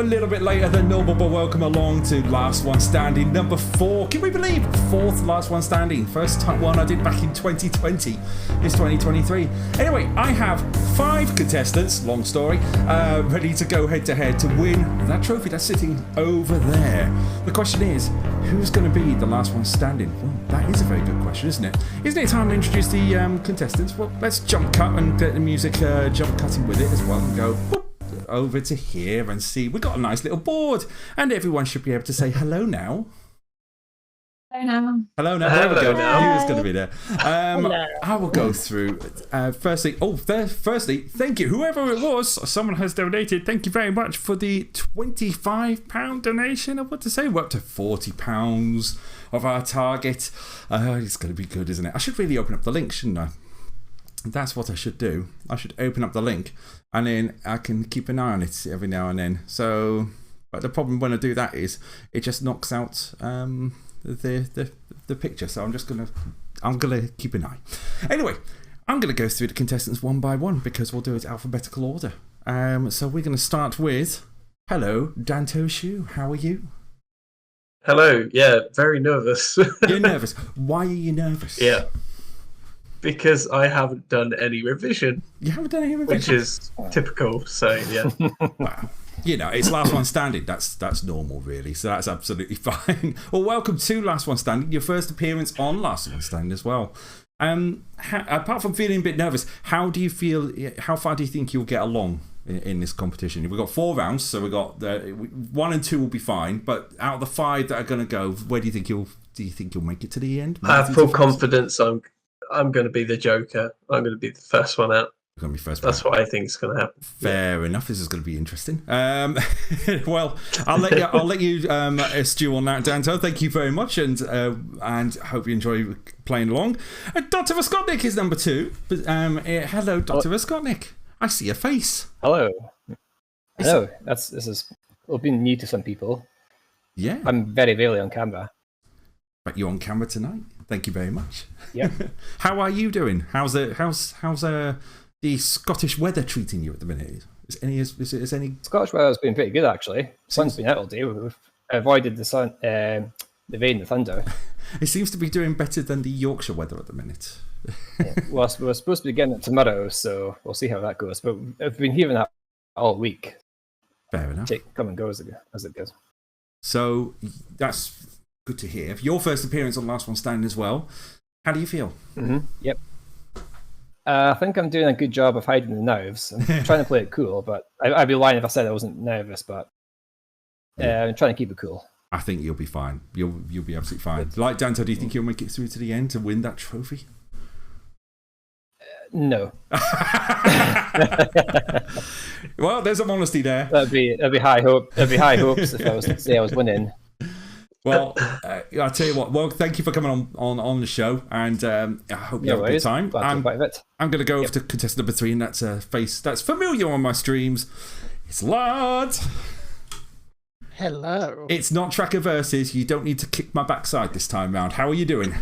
little bit later than normal, but welcome along to Last One Standing number 4. Can we believe? 4th Last One Standing. First one I did back in 2020. It's 2023. Anyway, I have 5 contestants, long story, ready to go head to head to win that trophy that's sitting over there. The question is, who's going to be the last one standing? Well, that is a very good question, isn't it? Isn't it time to introduce the contestants? Well, let's jump cut and get the music jump cutting with it as well and go whoop, over to here and see. We've got a nice little board and everyone should be able to say hello now. Hello now. Hello now. There we go. Who's going to be there? I will go through. Firstly, thank you. Whoever it was, someone has donated. Thank you very much for the £25 donation. I want to say we're up to £40 of our target. It's going to be good, isn't it? I should really open up the link, shouldn't I? That's what I should do. I should open up the link and then I can keep an eye on it every now and then. So, but the problem when I do that is it just knocks out the picture. So I'm gonna keep an eye. Anyway, I'm gonna go through the contestants one by one because we'll do it alphabetical order. So we're gonna start with hello, Dantoshou. How are you? Hello. Yeah, very nervous. You're nervous. Why are you nervous? Yeah. Because I haven't done any revision. You haven't done any revision? Which is typical, so yeah. Well, you know, it's last one standing. That's normal, really. So that's absolutely fine. Well, welcome to Last One Standing. Your first appearance on Last One Standing as well. Apart from feeling a bit nervous, how do you feel? How far do you think you'll get along in this competition? We've got 4 rounds, so we've got 1 and 2 will be fine. But out of the 5 that are going to go, where do you think you'll make it to the end? I have full confidence. I'm going to be the Joker. I'm going to be the first one out. Going to be first. That's what I think is going to happen. Fair enough. This is going to be interesting. Well, I'll let you stew on that, Danto. Thank you very much, and hope you enjoy playing along. DrRoscotnik is number 2. But hello, DrRoscotnik. I see a face. Hello. Hello. This is been new to some people. Yeah. I'm very rarely on camera. But you're on camera tonight. Thank you very much. Yeah. How are you doing? How's the Scottish weather treating you at the minute? Is any Scottish weather's been pretty good actually. Sun's been out all day. We've avoided the sun, the rain, the thunder. It seems to be doing better than the Yorkshire weather at the minute. Yeah. Well, we're supposed to be getting it tomorrow, so we'll see how that goes. But I've been hearing that all week. Fair enough. Come and go as it goes. So that's good to hear. Your first appearance on Last One Standing as well. How do you feel? Yep. I think I'm doing a good job of hiding the nerves. I'm trying to play it cool, but I'd be lying if I said I wasn't nervous. But I'm trying to keep it cool. I think you'll be fine. You'll be absolutely fine. Like Danto, do you think you'll make it through to the end to win that trophy? No. Well, there's some honesty there. That'd be high hope. That'd be high hopes if I was to say I was winning. Well, I'll tell you what. Well, thank you for coming on the show, and I hope you have a good time. I'm going to go over to contestant number 3, and that's a face that's familiar on my streams. It's Lard. Hello. It's not Tracker Versus. You don't need to kick my backside this time round. How are you doing?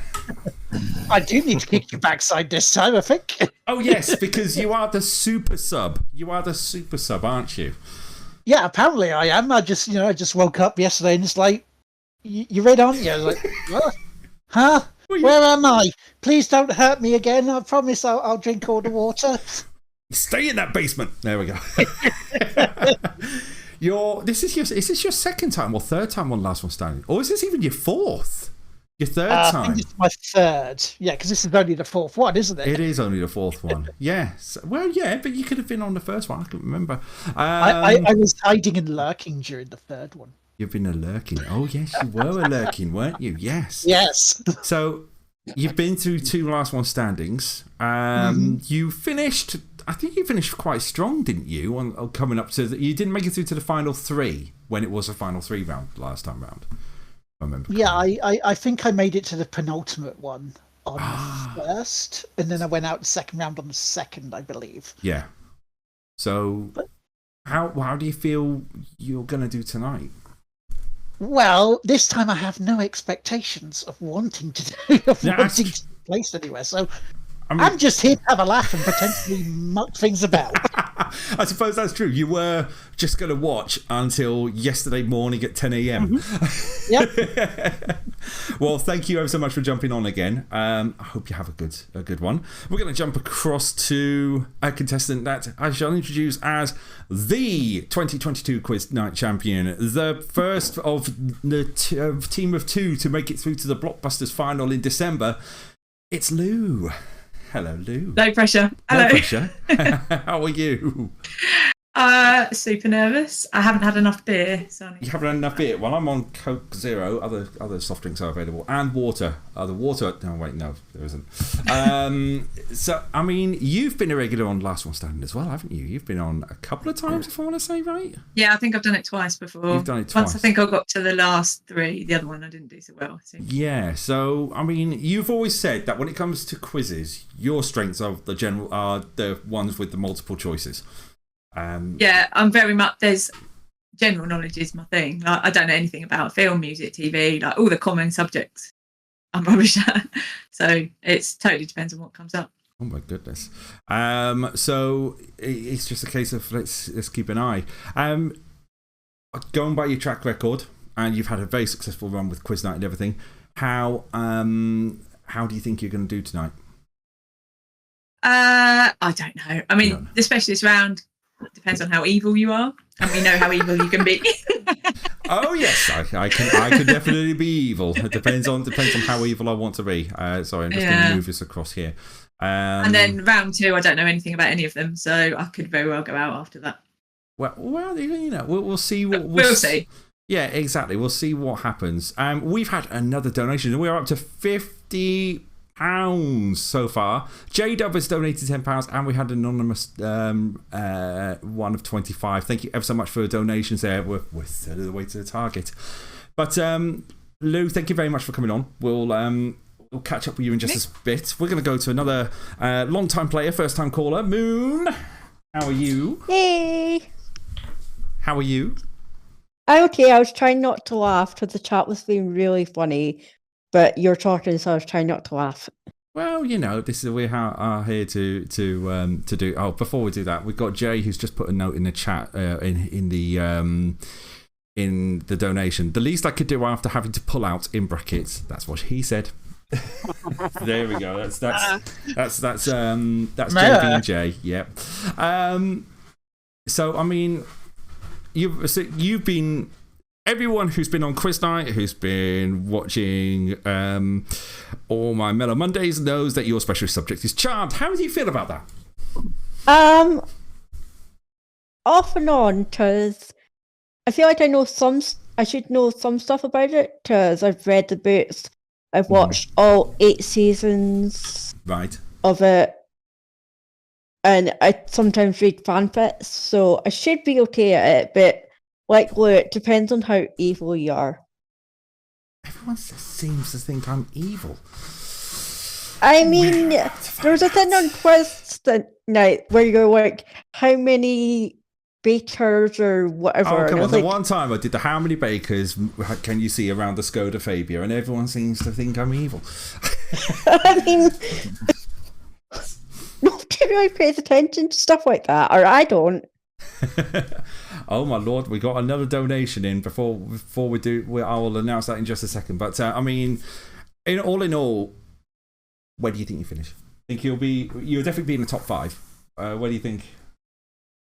I do need to kick your backside this time, I think. Oh yes, because you are the super sub. You are the super sub, aren't you? Yeah, apparently I am. I just woke up yesterday and it's like, you're in, aren't you? I was like, what? Huh? Where am I? Please don't hurt me again. I promise I'll drink all the water. Stay in that basement. There we go. Is this your second time or third time on Last One Standing? Or is this even your 4th? Your 3rd time? I think it's my 3rd. Yeah, because this is only the 4th one, isn't it? It is only the 4th one. Yes. Well, yeah, but you could have been on the first one. I can't remember. I was hiding and lurking during the 3rd one. You've been a lurking. Oh, yes, you were a lurking, weren't you? Yes. Yes. So you've been through 2 Last One Standings. You finished... I think you finished quite strong, didn't you? On coming up to you didn't make it through to the final 3 when it was a final 3 round last time round. I remember. Yeah, I think I made it to the penultimate one on the 1st, and then I went out the 2nd round on the 2nd, I believe. Yeah. So, how do you feel you're going to do tonight? Well, this time I have no expectations of wanting to place anywhere. So I'm just here to have a laugh and potentially muck things about. I suppose that's true. You were just going to watch until yesterday morning at 10 a.m. Yep. Well, thank you ever so much for jumping on again. I hope you have a good one. We're going to jump across to a contestant that I shall introduce as the 2022 Quiz Night champion, the first of the team of two to make it through to the Blockbusters final in December. It's Lou. Hello, Lou. No pressure. Hello. No pressure. How are you? Super nervous. I haven't had enough beer. So You haven't had enough beer? Well, I'm on Coke Zero. Other soft drinks are available. And water. The water... No, wait, no, there isn't. So, I mean, you've been a regular on Last One Standing as well, haven't you? You've been on a couple of times, if I want to say, right? Yeah, I think I've done it twice before. You've done it twice. Once I think I got to the last three. The other one I didn't do so well. Yeah, so, I mean, you've always said that when it comes to quizzes, your strengths are the ones with the multiple choices. Yeah, I'm very much... There's general knowledge is my thing. Like, I don't know anything about film, music, TV, like all the common subjects. I'm rubbish at. So it totally depends on what comes up. Oh my goodness. So it's just a case of let's keep an eye. Going by your track record, and you've had a very successful run with Quiz Night and everything. How do you think you're going to do tonight? I don't know. I mean, the specialist round depends on how evil you are, and we know how evil you can be. Oh yes, I can definitely be evil. It depends on how evil I want to be. Sorry, I'm just going to move this across here. And then round two, I don't know anything about any of them, so I could very well go out after that. Well, you know, we'll see. We'll see. Yeah, exactly. We'll see what happens. We've had another donation. We're up to £50 so far. J-Dub has donated £10, and we had an anonymous one of 25. Thank you ever so much for the donations there. We're third of the way to the target. But Lou, thank you very much for coming on. We'll catch up with you in just a bit. We're going to go to another long-time player, first-time caller, Moon. How are you? Hey. How are you? I'm okay. I was trying not to laugh because the chat was being really funny, but you're talking, so I was trying not to laugh. Well, you know, this is we are here to do. Oh, before we do that, we've got Jay who's just put a note in the chat in the donation. The least I could do after having to pull out in brackets. That's what he said. There we go. That's Jay being Jay. Yep. So I mean, you've been. Everyone who's been on Quiz Night, who's been watching all my Mellow Mondays, knows that your special subject is Charmed. How do you feel about that? Off and on, because I feel like I should know some stuff about it, because I've read the books, I've watched all 8 seasons of it, and I sometimes read fanfics, so I should be okay at it, but like Lou, it depends on how evil you are. Everyone seems to think I'm evil. I mean, there's a thing on Quiz Night where you're like, how many bakers or whatever. Oh, come on. The one time I did the how many bakers can you see around the Skoda Fabia, and everyone seems to think I'm evil. I mean, nobody really pays attention to stuff like that, or I don't. Oh my lord, we got another donation in before we do. I will announce that in just a second. But I mean, all in all, where do you think you finish? You'll definitely be in the top 5. Where do you think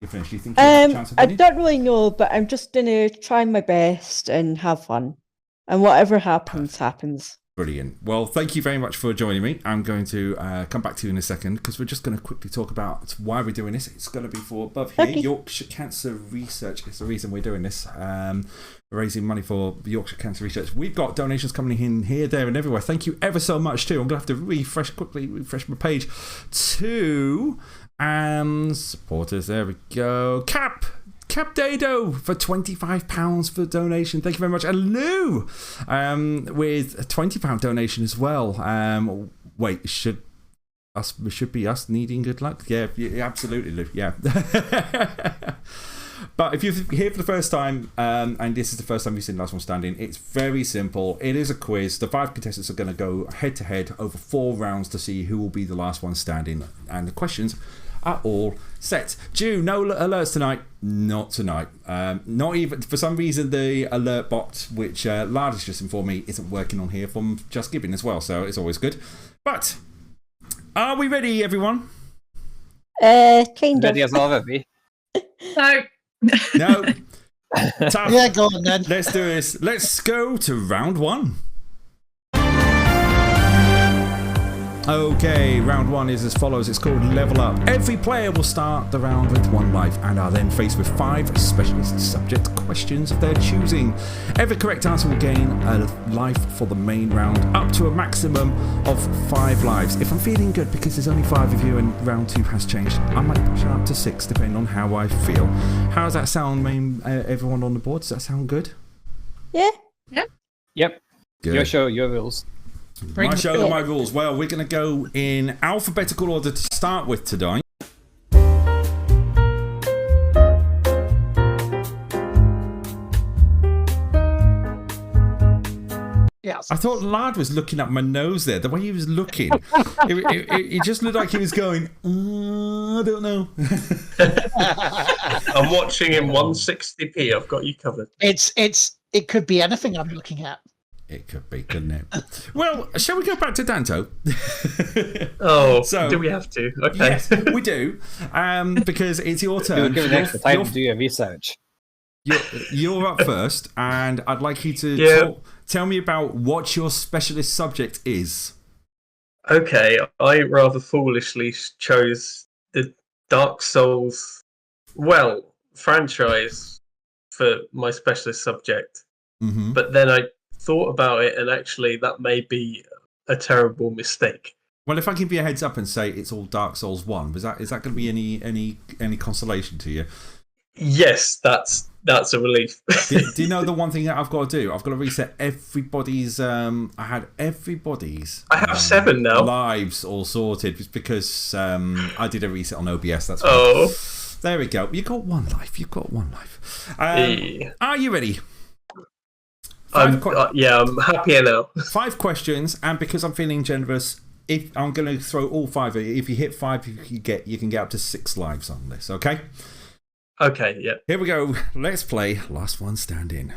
you finish? Do you think you have a chance of winning? I don't really know, but I'm just gonna try my best and have fun, and whatever happens, happens. Brilliant. Well, thank you very much for joining me. I'm going to come back to you in a second because we're just going to quickly talk about why we're doing this. It's going to be for above here. Yorkshire Cancer Research is the reason we're doing this. Raising money for Yorkshire Cancer Research. We've got donations coming in here, there, and everywhere. Thank you ever so much too. I'm going to have to refresh my page to supporters. There we go. Cap Dado for £25 for donation. Thank you very much. And Lou with a £20 donation as well. Wait, should be us needing good luck? Yeah, absolutely, Lou. Yeah. But if you're here for the first time, and this is the first time you've seen Last One Standing, it's very simple. It is a quiz. The 5 contestants are going to go head-to-head over 4 rounds to see who will be the last one standing. And the questions are all set. Ju, no alerts tonight. Not tonight. Not even, for some reason, the alert bot, which Lard has just informed me, isn't working on here from Just Giving as well, so it's always good. But, are we ready, everyone? Kind of. Ready as I'll ever be. No. No. Tough. Yeah, go on then. Let's do this. Let's go to round 1. Okay, round 1 is as follows. It's called Level Up. Every player will start the round with 1 life and are then faced with 5 specialist subject questions of their choosing. Every correct answer will gain a life for the main round, up to a maximum of 5 lives. If I'm feeling good, because there's only 5 of you and round 2 has changed, I might push it up to 6 depending on how I feel. How does that sound, everyone on the board? Does that sound good? Yeah. Yep. Good. Your show, your rules. My show, my rules. Well, we're going to go in alphabetical order to start with today. Yes. I thought Lard was looking at my nose there. The way he was looking, it just looked like he was going, I don't know. I'm watching in 160p. I've got you covered. It could be anything I'm looking at. It could be, couldn't it? Well, shall we go back to Danto? Oh, So- do we have to? Okay. Yes, we do. Because it's your You're turn. given extra time to do your research. You're up first, and I'd like you to Yeah. tell me about what your specialist subject is. Okay, I rather foolishly chose the Dark Souls, franchise for my specialist subject. Mm-hmm. But then I thought about it, and actually that may be a terrible mistake. Well, if I give you a heads up and say it's all Dark Souls 1, is that going to be any consolation to you? Yes, that's a relief. Do you know the one thing that I've got to do? I've got to reset everybody's. I have 7 now. Lives all sorted. It's because I did a reset on OBS. That's fine. Oh, There we go. You've got 1 life. You've got 1 life. yeah. Are you ready? I'm happier now. 5 questions, and because I'm feeling generous, if I'm going to throw all 5 at you. If you hit 5, you can get up to 6 lives on this. Okay. Okay, yeah. Here we go. Let's play Last One Standing.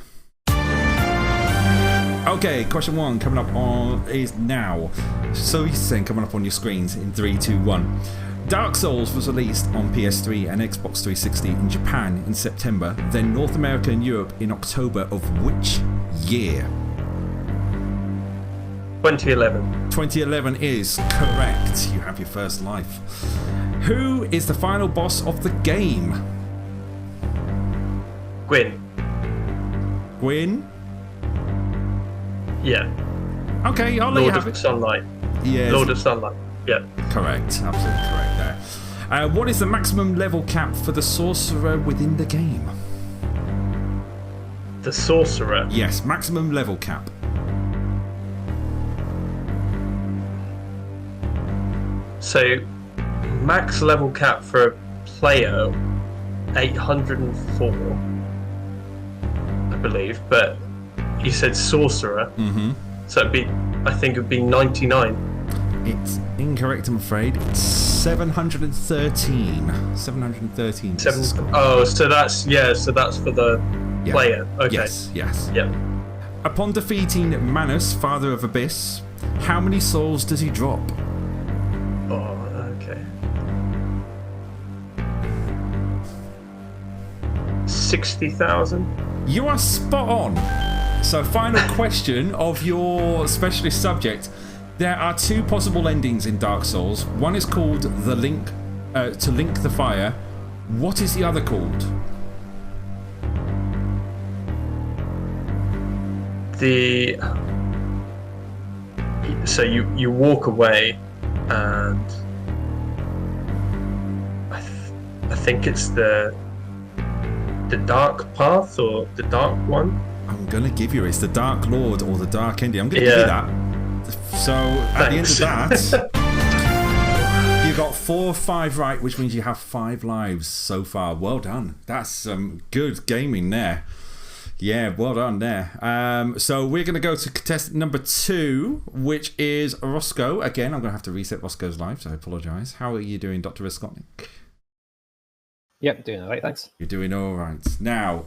Okay, question 1 coming up on is now. So you're saying coming up on your screens in 3, 2, 1. Dark Souls was released on PS3 and Xbox 360 in Japan in September, then North America and Europe in October of which year? 2011. 2011 is correct. You have your first life. Who is the final boss of the game? Gwyn. Gwyn? Yeah. Okay, I'll let you Lord have of it. Sunlight. Yes. Lord of Sunlight. Yeah. Correct, absolutely correct there. What is the maximum level cap for the sorcerer within the game? The Sorcerer. Yes, maximum level cap. So, max level cap for a player, 804, I believe. But you said Sorcerer, Mm-hmm. so I think it'd be 99. It's incorrect, I'm afraid. It's 713. 713. is the score. Oh, so that's for the Yeah. player. Okay. Yes, yes. Yeah. Upon defeating Manus, Father of Abyss, how many souls does he drop? Oh, okay. 60,000. You are spot on. So, final question of your specialist subject. There are 2 possible endings in Dark Souls. One is called the Link, to Link the Fire. What is the other called? So you walk away, and I think it's the Dark Path or the Dark One. I'm going to give you it's the Dark Lord or the Dark Ending. I'm going to give you that. So at the end of that, You got 4 or 5 right, which means you have 5 lives so far. Well done. That's some good gaming there. Yeah, well done there. So we're going to go to contestant number 2, which is Roscoe. Again, I'm going to have to reset Roscoe's live, so I apologise. How are you doing, DrRoscotnik? Yep, doing all right, thanks. You're doing all right. Now,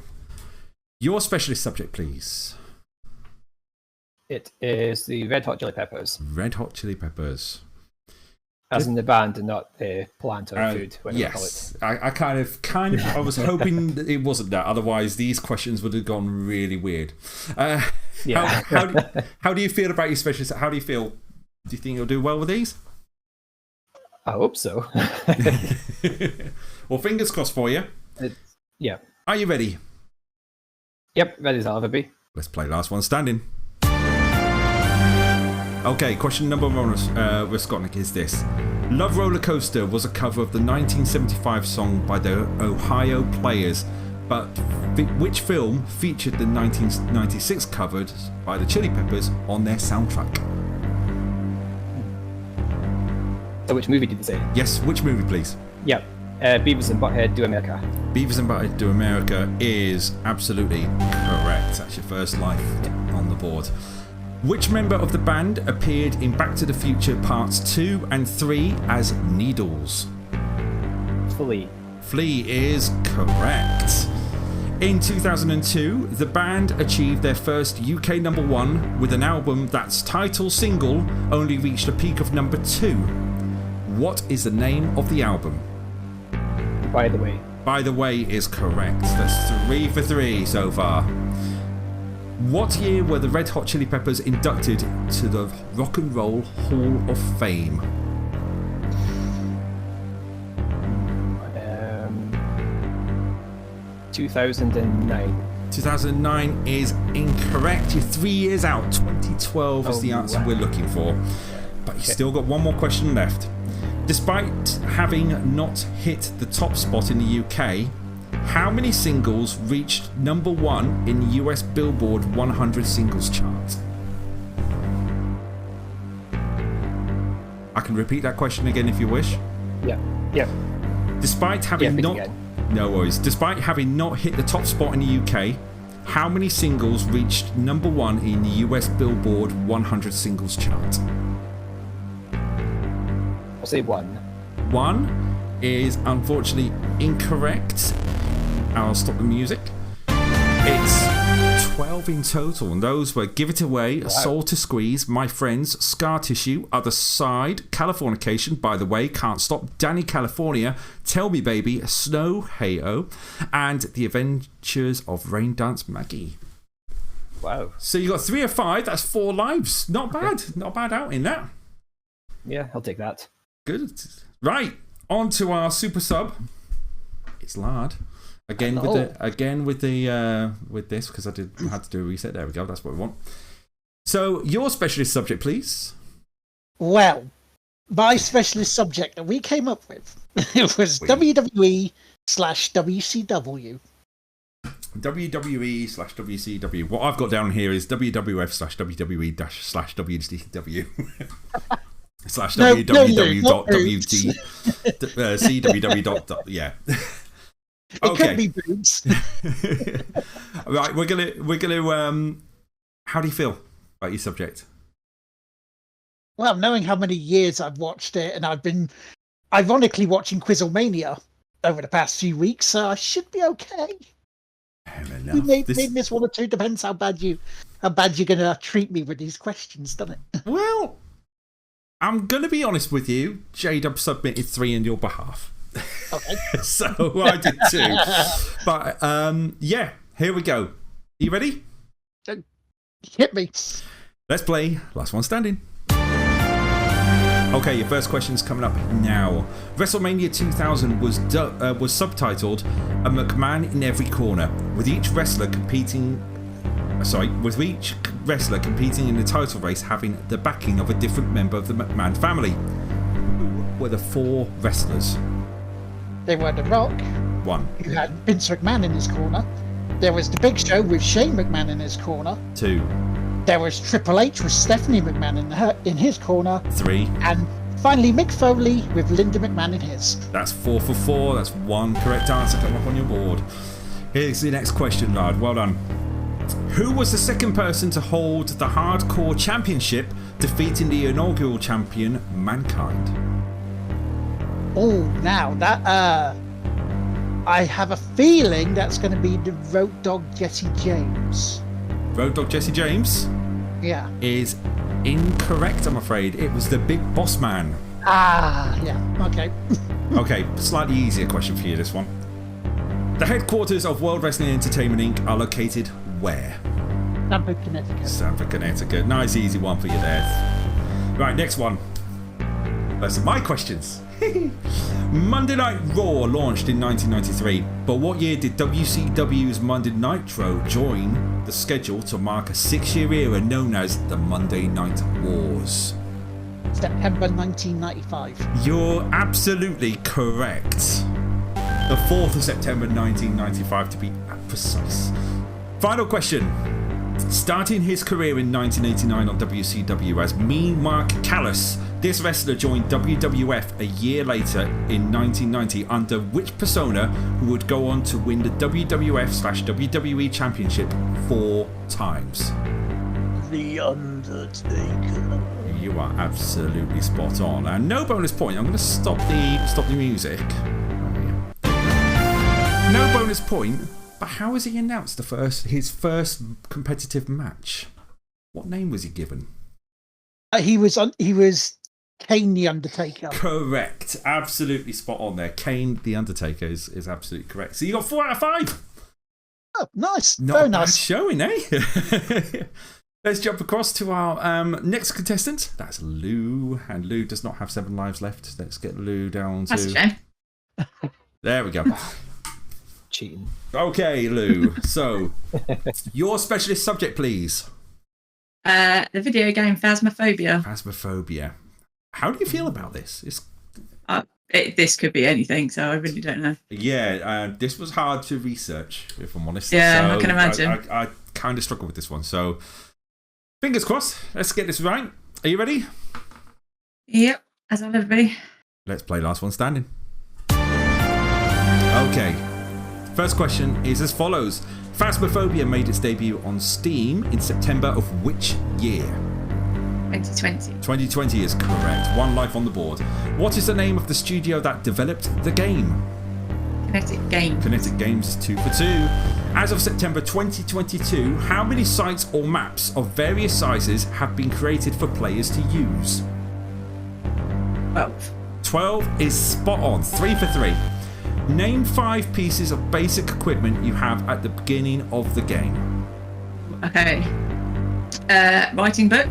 your specialist subject, please. It is the Red Hot Chili Peppers. Red Hot Chili Peppers. As in the band and not the plant or food, whatever you call it. Yes, I kind of, I was hoping that it wasn't that. Otherwise, these questions would have gone really weird. Yeah. How do you feel about your specialist? How do you feel? Do you think you'll do well with these? I hope so. Well, fingers crossed for you. Yeah. Are you ready? Yep, ready as I'll ever be. Let's play Last One Standing. Okay, question number 1, Roscotnik, is this. Love Roller Coaster was a cover of the 1975 song by the Ohio Players, but which film featured the 1996 covered by the Chili Peppers on their soundtrack? So which movie did you say? Yes, which movie, please? Yep. Beavis and Butthead Do America. Beavis and Butthead Do America is absolutely correct. That's your first life on the board. Which member of the band appeared in Back to the Future Parts 2 and 3 as Needles? Flea. Flea is correct. In 2002, the band achieved their first UK number 1 with an album that's title single only reached a peak of number 2. What is the name of the album? By the Way. By the Way is correct. That's 3 for 3 so far. What year were the Red Hot Chili Peppers inducted to the Rock and Roll Hall of Fame? 2009. 2009 is incorrect. You're 3 years out. 2012 is the answer we're looking for. But you've still got one more question left. Despite having not hit the top spot in the UK, how many singles reached number 1 in the US Billboard 100 singles chart? I can repeat that question again if you wish. Yeah. Yeah. Despite having no worries. Despite having not hit the top spot in the UK, how many singles reached number 1 in the US Billboard 100 singles chart? I'll say 1. 1 is unfortunately incorrect. I'll stop the music. It's 12 in total, and those were Give It Away, Soul to Squeeze, My Friends, Scar Tissue, Other Side, Californication, By the Way, Can't Stop, Danny California, Tell Me Baby, Snow, Hey-O, and The Adventures of Rain Dance Maggie. Wow. So you got 3 of 5, that's 4 lives. Not bad. Not bad out in that. Yeah, I'll take that. Good. Right, on to our super sub. It's Lard. Again with this because I had to do a reset. There we go. That's what we want. So your specialist subject, please. Well, my specialist subject that we came up with it was WWE/WCW. WWE/WCW. What I've got down here is WWF/WWE-/WCW. /www.www.cww. Yeah. It could be boobs. Right, we're gonna. How do you feel about your subject? Well, knowing how many years I've watched it, and I've been ironically watching Quizlemania over the past few weeks, so I should be okay. You may miss 1 or 2. Depends how bad you're gonna treat me with these questions, doesn't it? Well, I'm gonna be honest with you. J-Dub submitted 3 on your behalf. Okay. So I did 2. But yeah, here we go. You ready? Hit me. Let's play Last One Standing. Okay, your first question's coming up now. WrestleMania 2000 was subtitled "A McMahon in Every Corner," with each wrestler competing in the title race having the backing of a different member of the McMahon family. Who were the 4 wrestlers? They were The Rock, 1. who had Vince McMahon in his corner. There was The Big Show with Shane McMahon in his corner. 2. There was Triple H with Stephanie McMahon in his corner. 3. And Finally, Mick Foley with Linda McMahon in his. That's 4 for 4. That's one correct answer coming up on your board. Here's the next question, lad. Well done. Who was the second person to hold the Hardcore Championship, defeating the inaugural champion, Mankind? Oh, now that I have a feeling that's going to be the Road Dogg Jesse James. Road Dogg Jesse James? Yeah. Is incorrect, I'm afraid. It was the Big Boss Man. Ah, yeah. Okay. Okay, slightly easier question for you, this one. The headquarters of World Wrestling Entertainment Inc. are located where? Stamford, Connecticut. Stamford, Connecticut. Nice, easy one for you there. Right, next one. Those are my questions. Monday Night Raw launched in 1993, but what year did WCW's Monday Nitro join the schedule to mark a 6-year era known as the Monday Night Wars? September 1995. You're absolutely correct. The 4th of September 1995 to be precise. Final question. Starting his career in 1989 on WCW as Mean Mark Callis, this wrestler joined WWF a year later in 1990 under which persona, who would go on to win the WWF/WWE Championship 4 times? The Undertaker. You are absolutely spot on. And no bonus point. I'm going to stop the music. No bonus point. But how has he announced his first competitive match? What name was he given? He was Kane the Undertaker. Correct. Absolutely spot on there. Kane the Undertaker is absolutely correct. So you got 4 out of 5. Oh, nice. Not very a bad nice showing, eh? Let's jump across to our next contestant. That's Lou. And Lou does not have 7 lives left. Let's get Lou down to... That's a shame. There we go. Cheating. Okay, Lou. So, your specialist subject, please. The video game Phasmophobia. Phasmophobia. How do you feel about this? This could be anything, so I really don't know. Yeah, this was hard to research, if I'm honest. Yeah, so I can imagine. I kind of struggled with this one, so fingers crossed. Let's get this right. Are you ready? Yep, as I'll ever be. Let's play Last One Standing. Okay. First question is as follows. Phasmophobia made its debut on Steam in September of which year? 2020. 2020 is correct. 1 life on the board. What is the name of the studio that developed the game? Kinetic Games. Kinetic Games is 2 for 2. As of September 2022, how many sites or maps of various sizes have been created for players to use? 12. 12 is spot on. 3 for 3. Name 5 pieces of basic equipment you have at the beginning of the game. Okay. Writing book.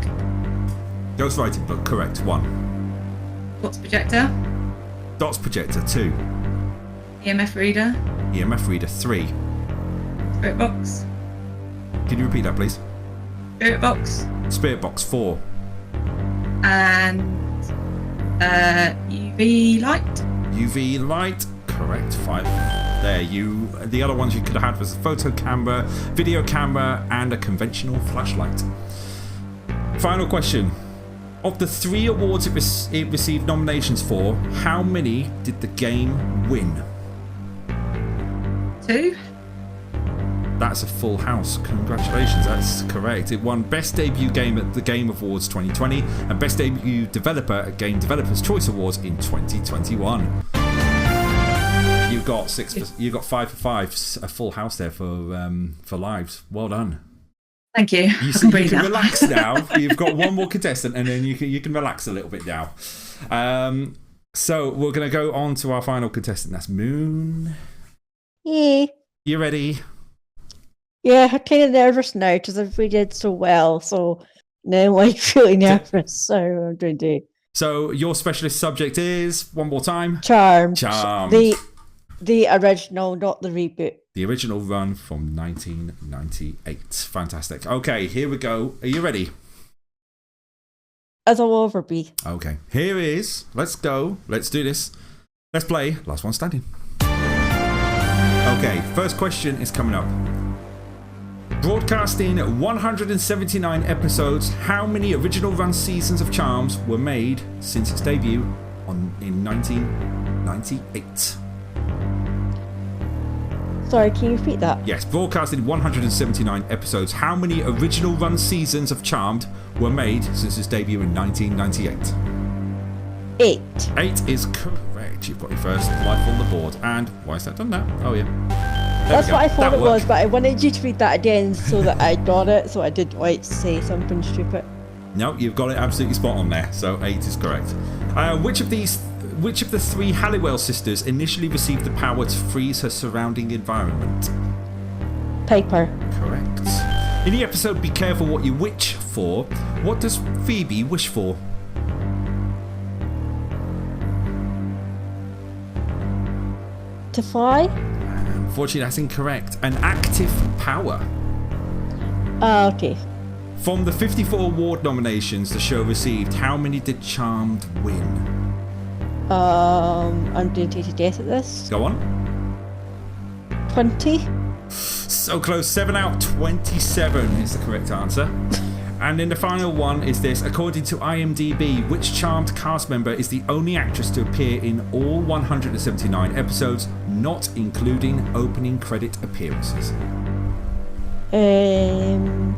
Ghost writing book, correct. 1. Dots projector. Dots projector, 2. EMF reader. EMF reader, 3. Spirit box. Can you repeat that, please? Spirit box. Spirit box, 4. And UV light. UV light, correct. 5. There, the other ones you could have had was a photo camera, video camera, and a conventional flashlight. Final question. Of the 3 awards it received nominations for, how many did the game win? 2. That's a full house. Congratulations, that's correct. It won Best Debut Game at the Game Awards 2020 and Best Debut Developer at Game Developers Choice Awards in 2021. You got 5 for 5, a full house there for lives. Well done. Thank you. You can relax now. You've got 1 more contestant, and then you can relax a little bit now. So we're going to go on to our final contestant. That's Moon. Yeah. You ready? Yeah, I'm kind of nervous now because we did so well. So now I'm really nervous. So I'm going to do. So your specialist subject is, one more time? Charmed. Charmed. The original, not the reboot. The original run from 1998. Fantastic. Okay, here we go. Are you ready? As I'll ever be. Okay, here is. Let's go. Let's do this. Let's play Last One Standing. Okay, first question is coming up. Broadcasting 179 episodes, how many original run seasons of Charmed were made since its debut in 1998? Sorry, can you repeat that? Yes, broadcasted 179 episodes. How many original run seasons of Charmed were made since its debut in 1998? 8. 8 is correct. You've got your first life on the board. And why has that done that? Oh, yeah. That's what I thought it was, but I wanted you to read that again so that I got it, so I didn't like say something stupid. No, you've got it absolutely spot on there. So 8 is correct. Which of the 3 Halliwell sisters initially received the power to freeze her surrounding environment? Piper. Correct. In the episode Be Careful What You Wish For, what does Phoebe wish for? To fly? Unfortunately, that's incorrect. An active power. Okay. From the 54 award nominations the show received, how many did Charmed win? I'm going to take a guess at this. Go on. 20? So close. 7 out of 27 is the correct answer. And then the final one is this. According to IMDb, which Charmed cast member is the only actress to appear in all 179 episodes, not including opening credit appearances? I'm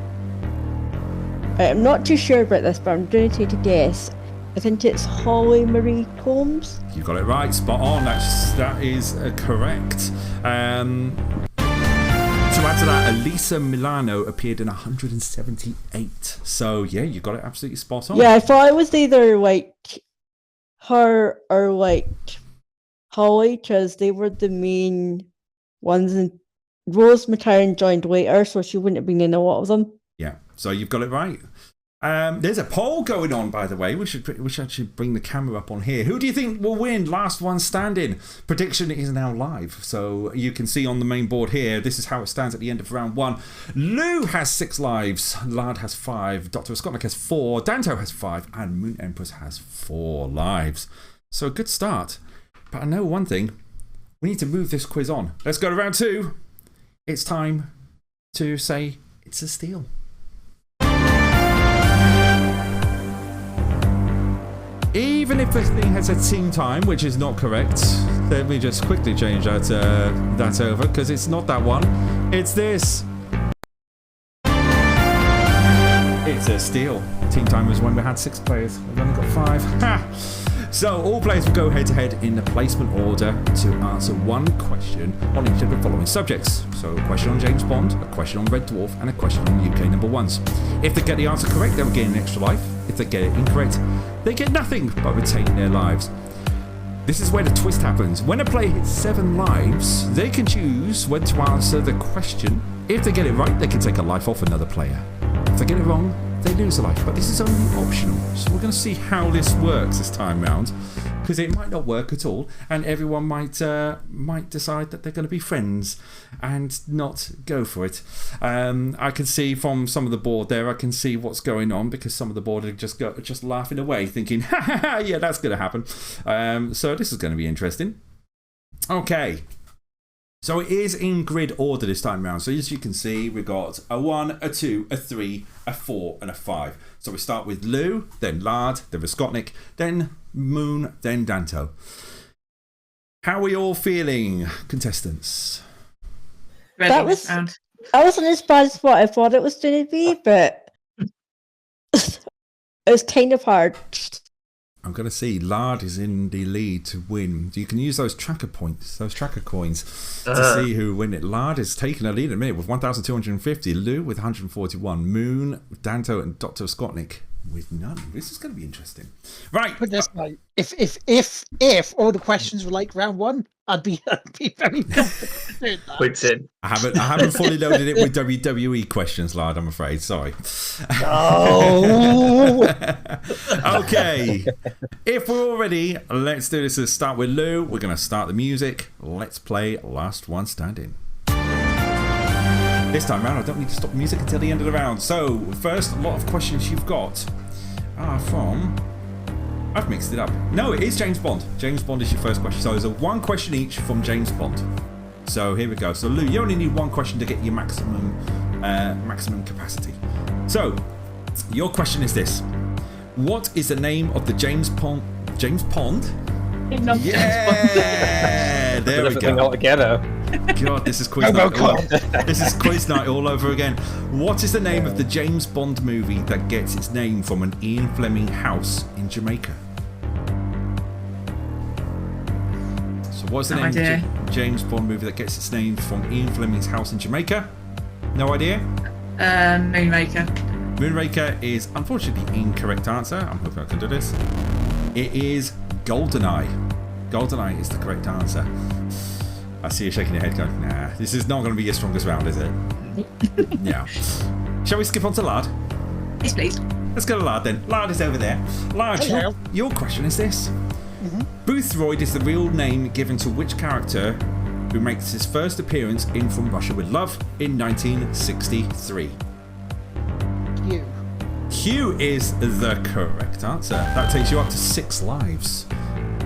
not too sure about this, but I'm going to take a guess. I think it's Holly Marie Combs. You got it right. Spot on. That is correct. To add to that, Elisa Milano appeared in 178. So, yeah, you got it absolutely spot on. Yeah, I thought it was either like her or like Holly, because they were the main ones, and Rose McCarran joined later, so she wouldn't have been in a lot of them. Yeah, so you've got it right. There's a poll going on, by the way. We should actually bring the camera up on here. Who do you think will win? Last one standing. Prediction is now live, so you can see on the main board here. This is how it stands at the end of round 1. Lou has 6 lives. Lard has 5. DrRoscotnik has 4. Danto has 5, and Moon Empress has 4 lives. So a good start. But I know one thing. We need to move this quiz on. Let's go to round 2. It's time to say it's a steal. Even if this thing has a team time, which is not correct, let me just quickly change that over, because it's not that one. It's this. It's a steal. Team time was when we had 6 players. We've only got 5. Ha! So all players will go head-to-head in the placement order to answer one question on each of the following subjects. So a question on James Bond, a question on Red Dwarf, and a question on UK #1s. If they get the answer correct, they'll gain an extra life. If they get it incorrect, they get nothing but retain their lives. This is where the twist happens. When a player hits 7 lives, they can choose when to answer the question. If they get it right, they can take a life off another player. If they get it wrong, they lose a life, but this is only optional. So we're going to see how this works this time round, because it might not work at all, and everyone might decide that they're going to be friends and not go for it. I can see from some of the board there, I can see what's going on, because some of the board are just laughing away, thinking, ha ha ha, yeah, that's going to happen. So this is going to be interesting. Okay. So it is in grid order this time round. So as you can see, we've got a 1, a 2, a 3, a 4, and a 5. So we start with Lou, then Lard, then Roscotnik, then Moon, then Danto. How are we all feeling, contestants? Ready? I wasn't as bad as what I thought it was going to be, but it was kind of hard. I'm going to see Lard is in the lead to win. You can use those tracker points, those tracker coins, to see who win it. Lard is taking a lead in a minute with 1,250. Lou with 141. Moon, Danto, and DrRoscotnik with none. This is going to be interesting. Right. Put this way, if all the questions were like round 1, I'd be very confident doing that. Puts in. I haven't fully loaded it with WWE questions, Lard, I'm afraid. Sorry. No. Okay. If we're all ready, let's do this. Let's start with Lou. We're going to start the music. Let's play Last One Standing. This time round, I don't need to stop the music until the end of the round. So, first, a lot of questions you've got are from... I've mixed it up. No, it is James Bond. James Bond is your first question. So there's a 1 question each from James Bond. So here we go. So Lou, you only need 1 question to get your maximum maximum capacity. So, your question is this: what is the name of the James Pond? Yeah, there we go. Altogether. God, this is quiz night. This is quiz night all over again. What is the name of the James Bond movie that gets its name from an Ian Fleming house in Jamaica? So, what's the name of the James Bond movie that gets its name from Ian Fleming's house in Jamaica? No idea? Moonraker. Moonraker is unfortunately the incorrect answer. I'm hoping I can do this. It is GoldenEye. GoldenEye is the correct answer. I see you shaking your head going, nah, this is not going to be your strongest round, is it? Yeah. Shall we skip on to Lard? Yes, please. Let's go to Lard then. Lard is over there. Lard, your question is this. Boothroyd is the real name given to which character who makes his first appearance in From Russia With Love in 1963? Hugh. Hugh is the correct answer. That takes you up to 6 lives.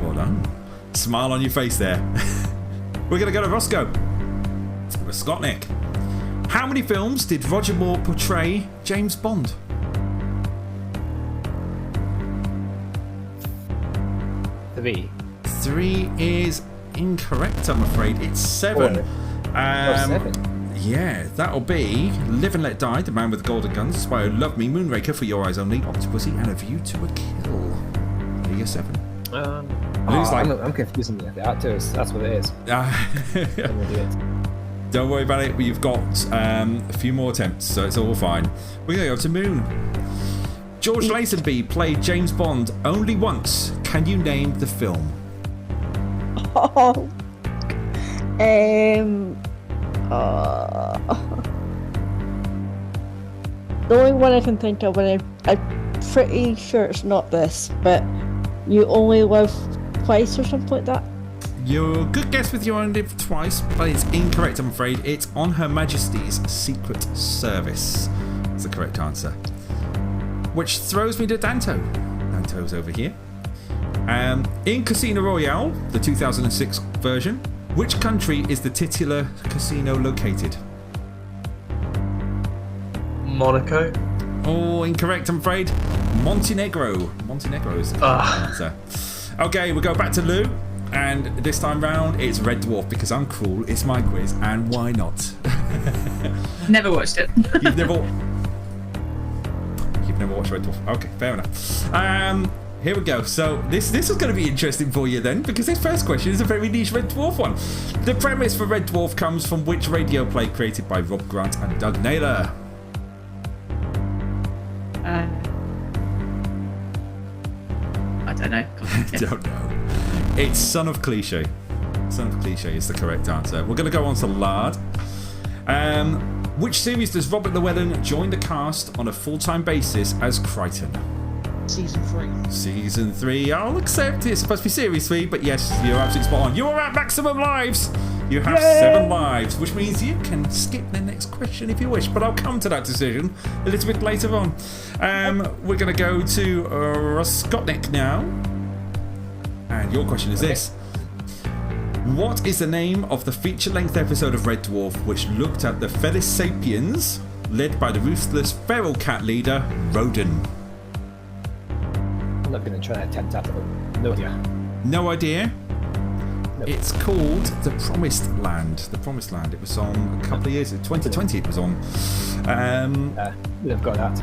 Well done. Smile on your face there. We're going to go to Roscotnik. How many films did Roger Moore portray James Bond? 3. 3 is incorrect, I'm afraid. It's 7. 7. Yeah, that'll be Live and Let Die, The Man with the Golden Guns, Spy Who Loved Me, Moonraker, For Your Eyes Only, Octopussy, and A View to a Kill. There you go, 7. I'm confusing the actors. That's what it is. Don't worry about it. You've got a few more attempts, so it's all fine. We're going to go to Moon. George Lazenby played James Bond only once. Can you name the film? The only one I can think of, and I'm pretty sure it's not this, but You Only Live Twice or something like that. Your good guess with You Only Live Twice, but it's incorrect, I'm afraid. It's On Her Majesty's Secret Service. That's the correct answer. Which throws me to Danto. Danto's over here. In Casino Royale, the 2006 version, which country is the titular casino located? Monaco. Oh, incorrect, I'm afraid. Montenegro. Montenegro is the correct answer. Okay, we'll go back to Lou. And this time round, it's Red Dwarf because I'm cruel. It's my quiz, and why not? Never watched it. You've never watched Red Dwarf. Okay, fair enough. Here we go. So this is going to be interesting for you then, because this first question is a very niche Red Dwarf one. The premise for Red Dwarf comes from which radio play created by Rob Grant and Doug Naylor? I don't know. Don't know. It's Son of Cliche. Son of Cliche is the correct answer. We're going to go on to Lard. Which series does Robert Llewellyn join the cast on a full-time basis as Crichton? Season 3. Season 3. I'll accept it's supposed to be Series 3, but yes, you're absolutely spot on. You are at maximum lives. You have 7 lives, which means you can skip the next question if you wish, but I'll come to that decision a little bit later on. We're going to go to Roscotnik now. And your question is this. What is the name of the feature-length episode of Red Dwarf which looked at the Felis Sapiens, led by the ruthless feral cat leader, Rodin? I'm not going to try and attempt that. No idea. No idea? Nope. It's called The Promised Land. The Promised Land. It was on a couple of years. 2020 it was on. We've got that.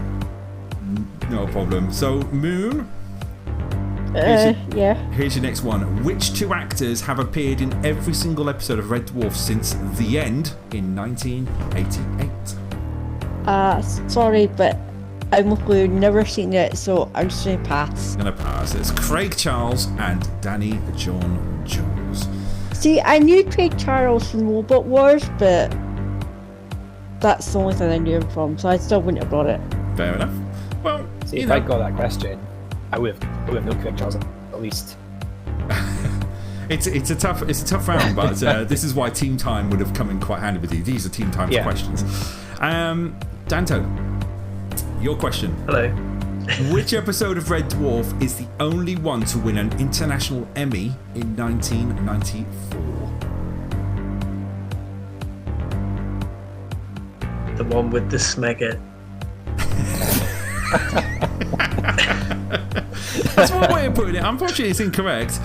No problem. So, Moon... Here's your next one. Which 2 actors have appeared in every single episode of Red Dwarf since The End in 1988? Sorry, but I've never seen it, so I'm just going to pass. I'm going to pass. It's Craig Charles and Danny John Jules. See, I knew Craig Charles from Robot Wars, but that's the only thing I knew him from, so I still wouldn't have brought it. Fair enough. Well, see, if I got that question, I would have known Craig Charles at least. It's a tough round, but this is why team time would have come in quite handy with you. These are team time questions. Danto, your question. Hello. Which episode of Red Dwarf is the only one to win an international Emmy in 1994? The one with the smegget. That's one way of putting it. Unfortunately, it's incorrect.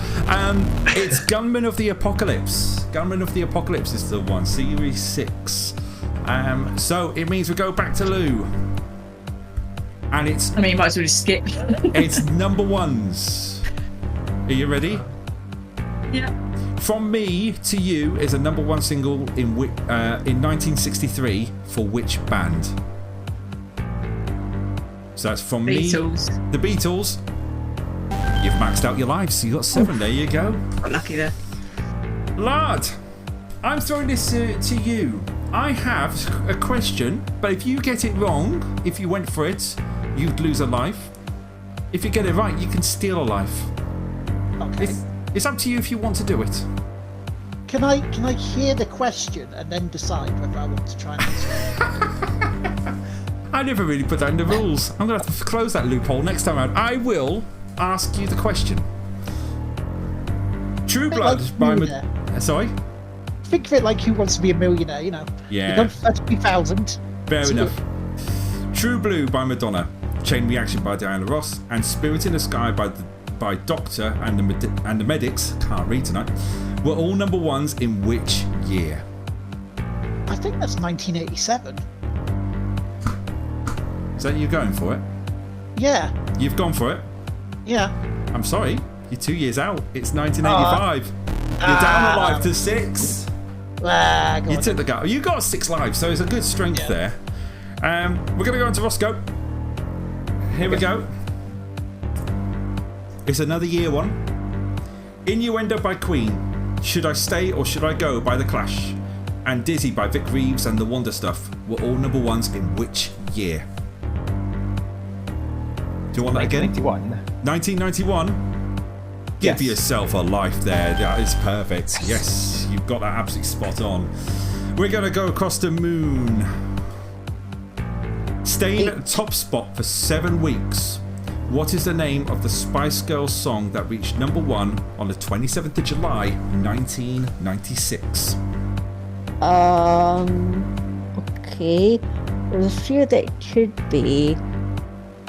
It's Gunman of the Apocalypse. Gunman of the Apocalypse is the one, Series 6. So it means we go back to Lou. And it's... I mean, you might as well just skip. It's number ones. Are you ready? Yeah. From Me to You is a number one single in 1963 for which band? So that's From Beatles. Me. The Beatles. You've maxed out your lives, so you got 7. There you go. Got lucky there. Lard, I'm throwing this to you. I have a question, but if you get it wrong, if you went for it, you'd lose a life. If you get it right, you can steal a life. Okay. It's up to you if you want to do it. Can I hear the question and then decide whether I want to try and answer it? I never really put that in the rules. I'm going to have to close that loophole next time around. I will ask you the question. True Blood by... Sorry? Think of it like Who Wants to Be a Millionaire, you know. Yeah. You got 30,000. Fair enough. True Blue by Madonna, Chain Reaction by Diana Ross, and Spirit in the Sky by Doctor and the Medics, can't read tonight, were all number ones in which year? I think that's 1987. Is that you going for it? Yeah. You've gone for it? Yeah. I'm sorry, you're 2 years out. It's 1985. You're down a life to 6. You took the gut. You got 6 lives, so it's a good strength there. We're going to go into Roscoe. Here we go. It's another year one. Innuendo by Queen. Should I Stay or Should I Go by The Clash. And Dizzy by Vic Reeves and The Wonder Stuff were all number ones in which year? Do you want that again? 1991. Give yourself a life there. That is perfect. Yes, you've got that absolutely spot on. We're going to go across the moon. Staying at the top spot for 7 weeks. What is the name of the Spice Girls song that reached number one on the 27th of July, 1996? Okay. There's a few that could be,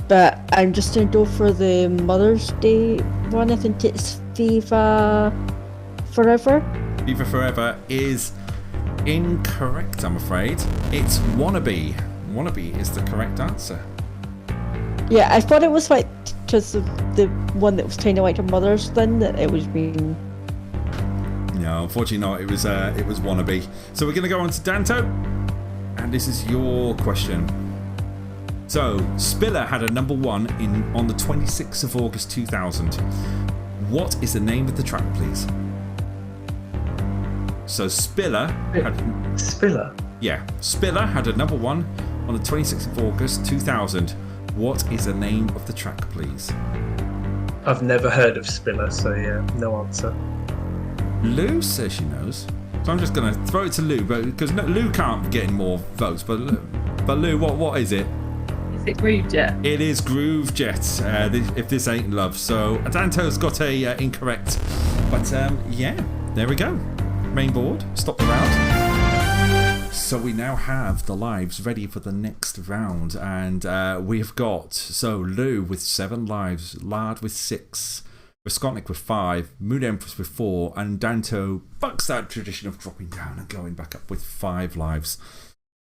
but I'm just going to go for the Mother's Day one. I think it's Viva Forever. Viva Forever is incorrect, I'm afraid. It's Wannabe. Wannabe is the correct answer. Yeah, I thought it was like just the one that was kind of like a Mother's thing, that it was being... No, unfortunately not. It was Wannabe. So we're going to go on to Danto, and this is your question. So, Spiller had a number one on the 26th of August 2000. What is the name of the track, please? So, Spiller had... Spiller? Yeah. Spiller had a number one on the 26th of August 2000. What is the name of the track, please? I've never heard of Spiller, so yeah, no answer. Lou says she knows. So I'm just going to throw it to Lou, because Lou can't get any more votes. But Lou, what is it? Is it Groove Jet? It is Groove Jet, if this ain't love. So Danto's got a incorrect. But yeah, there we go. Main board, stop the round. So we now have the lives ready for the next round. And we've got, so Lou with 7 lives, Lard with 6, Raskolnik with 5, Moon Empress with 4, and Danto bucks that tradition of dropping down and going back up with 5 lives.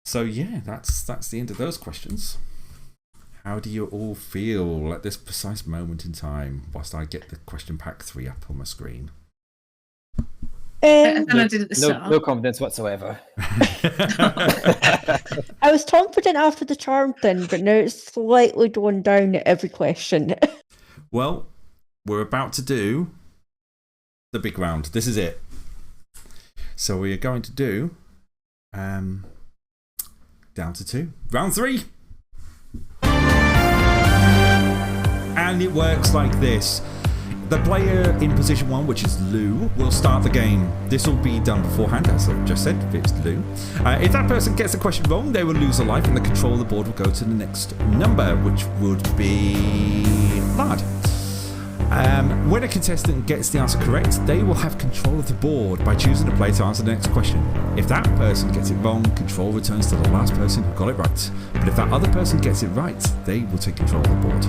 So yeah, that's the end of those questions. How do you all feel at this precise moment in time, whilst I get the question pack 3 up on my screen? No confidence whatsoever. I was confident after the charm thing, but now it's slightly going down at every question. Well, we're about to do the big round. This is it. So we are going to do down to 2. Round 3. And it works like this. The player in position 1, which is Lou, will start the game. This will be done beforehand, as I've just said, if it's Lou. If that person gets the question wrong, they will lose a life, and the control of the board will go to the next number, which would be Lard. When a contestant gets the answer correct, they will have control of the board by choosing a player to answer the next question. If that person gets it wrong, control returns to the last person who got it right. But if that other person gets it right, they will take control of the board.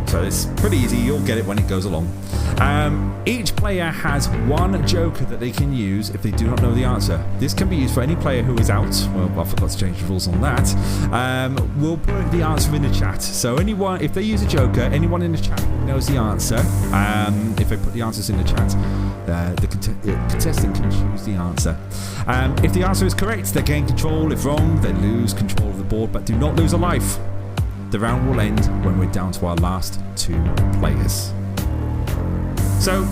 So it's pretty easy, you'll get it when it goes along. Each player has one joker that they can use if they do not know the answer. This can be used for any player who is out. Well, I forgot to change the rules on that. We'll put the answer in the chat. So anyone, if they use a joker, anyone in the chat knows the answer. If they put the answers in the chat, the contestant can choose the answer. If the answer is correct, they gain control. If wrong, they lose control of the board, but do not lose a life. The round will end when we're down to our last 2 players. So,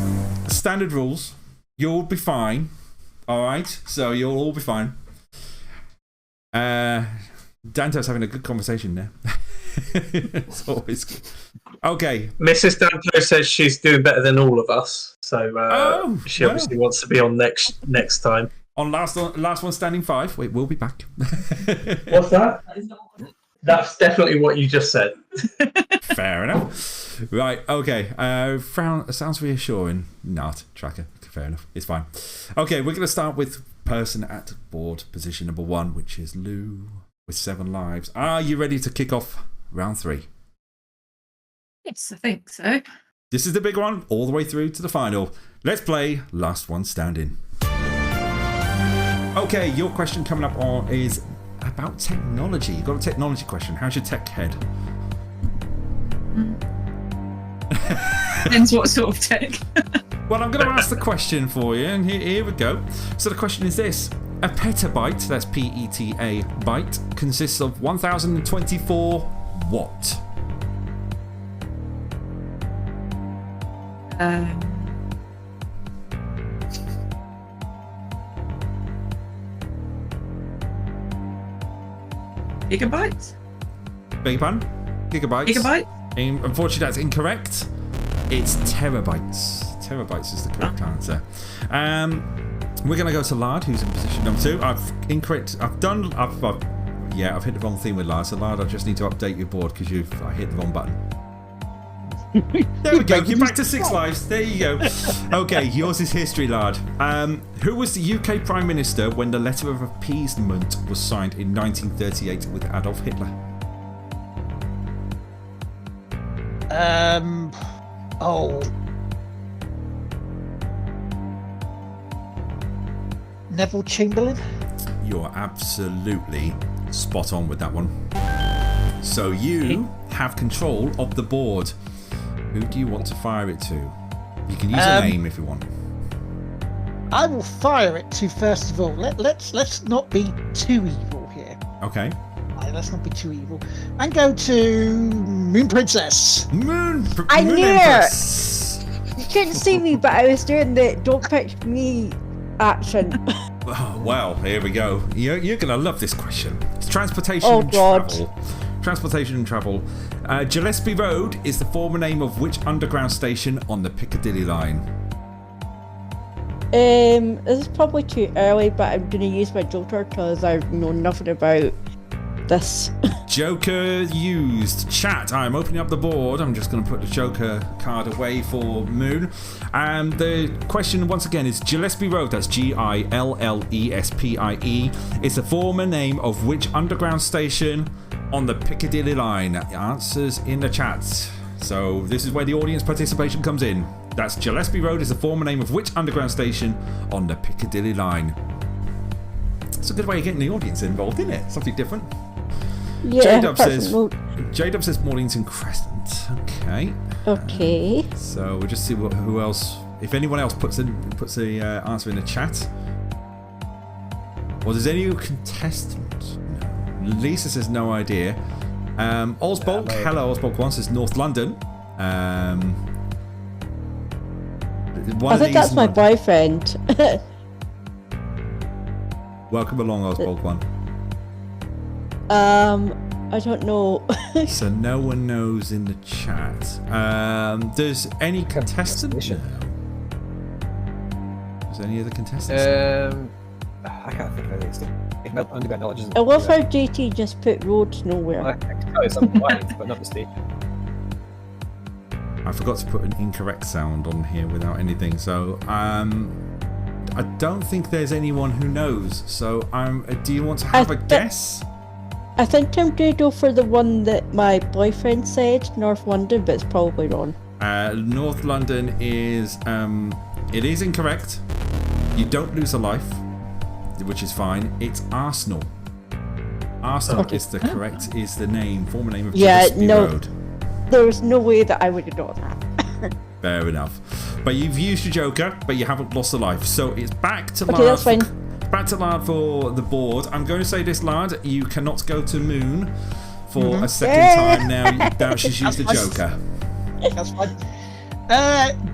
standard rules. You'll be fine. Alright? So, you'll all be fine. Danto's having a good conversation there. It's always good. Okay. Mrs. Danto says she's doing better than all of us. So, she obviously wants to be on next time. On last one standing 5. Wait, we'll be back. What's that? That's definitely what you just said. Fair enough. Right, okay. Sounds reassuring. Not tracker. Fair enough. It's fine. Okay, we're going to start with person at board position number 1, which is Lou with 7 lives. Are you ready to kick off round 3? Yes, I think so. This is the big one, all the way through to the final. Let's play Last One Standing. Okay, your question coming up is about technology. You've got a technology question. How's your tech head? Depends what sort of tech. Well, I'm going to ask the question for you, and here we go. So the question is this. A petabyte, that's P-E-T-A byte, consists of 1024 what? Gigabytes? Beg your pardon? Gigabytes? Gigabyte? Unfortunately, that's incorrect. It's terabytes. Terabytes is the correct answer. We're going to go to Lard, who's in position number 2. I've hit the wrong thing with Lard. So Lard, I just need to update your board because I hit the wrong button. There we go. You're back to 6 lives. There you go. Okay, yours is history, Lard. Who was the UK Prime Minister when the letter of appeasement was signed in 1938 with Adolf Hitler? Neville Chamberlain? You're absolutely spot on with that one. So you have control of the board. Who do you want to fire it to? You can use a name if you want. I will fire it to, first of all. Let's not be too evil here. Okay. Let's not be too evil. And go to Moon Princess. Moon Empress. You couldn't see me, but I was doing the "Don't Pick Me" action. Oh, well, here we go. You're going to love this question. It's transportation and travel. Transportation and travel. Gillespie Road is the former name of which underground station on the Piccadilly line? This is probably too early, but I'm going to use my joker because I know nothing about this. Joker used. Chat, I'm opening up the board. I'm just going to put the Joker card away for Moon. And the question, once again, is Gillespie Road. That's Gillespie. It's the former name of which underground station on the Piccadilly line? Answers in the chat. So this is where the audience participation comes in. That's Gillespie Road is the former name of which underground station on the Piccadilly line? It's a good way of getting the audience involved, isn't it? Something different. Yeah. J-Dub says Mornington Crescent. Okay. Okay. So we'll just see who else. If anyone else puts the answer in the chat. Well, does any contestant? No. Lisa says no idea. Osbolk, hello, Osbolk 1 says North London. I think that's my boyfriend. Welcome along, Osbolk 1. I don't know. So no one knows in the chat. Does any contestant know? Does any other contestants know? I can't think of anything. Underground knowledge isn't. I love how JT just put roads nowhere. I can tell you something right, but not the station. I forgot to put an incorrect sound on here without anything. So I don't think there's anyone who knows. So do you want to have a guess? I think I'm going to go for the one that my boyfriend said, North London, but it's probably wrong. North London is it is incorrect. You don't lose a life, which is fine. It's Arsenal. Arsenal is the correct, is the former name of Gillespie Road. There was no way that I would have known that. Fair enough. But you've used your joker, but you haven't lost a life. So it's back to Okay, that's fine. Back to Lard for the board. I'm going to say this, Lard, you cannot go to Moon for a second time now she's used the joker. That's fine.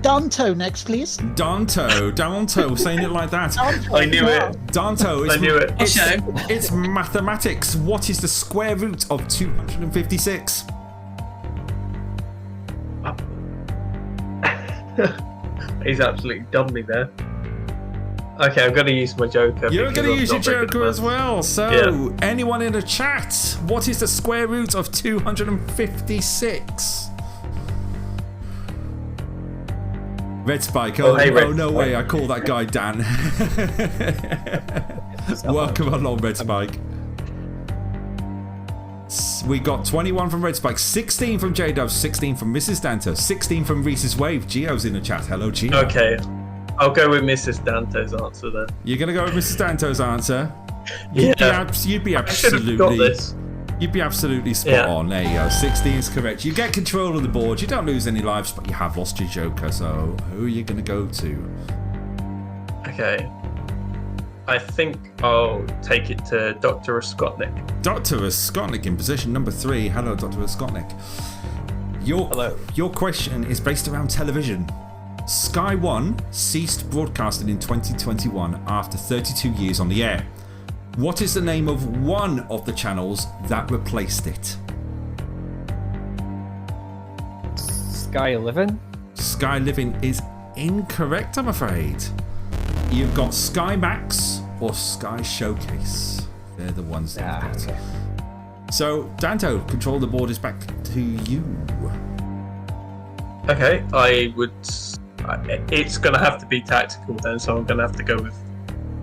Danto next, please. Danto, saying it like that. I knew it. Danto, I knew it. It's mathematics. What is the square root of 256? He's absolutely done me there. Okay, I'm going to use my joker. You're going to use your joker as well. So, anyone in the chat, what is the square root of 256? Red Spike. Oh, no way. I call that guy Dan. Welcome along, Red Spike. We got 21 from Red Spike, 16 from J-Dub, 16 from Mrs. Danto, 16 from Reese's Wave. Gio's in the chat. Hello, Gio. Okay. I'll go with Mrs. Danto's answer then. You're going to go with Mrs. Danto's answer? Yeah. You'd be absolutely spot on. There you go. 16 is correct. You get control of the board. You don't lose any lives, but you have lost your joker. So who are you going to go to? Okay. I think I'll take it to DrRoscotnik. DrRoscotnik in position number 3. Hello, DrRoscotnik. Your question is based around television. Sky 1 ceased broadcasting in 2021 after 32 years on the air. What is the name of one of the channels that replaced it? Sky Living? Sky Living is incorrect, I'm afraid. You've got Sky Max or Sky Showcase. They're the ones that you've got. Okay. So, Danto, control the board is back to you. Okay, it's going to have to be tactical then, so I'm going to have to go with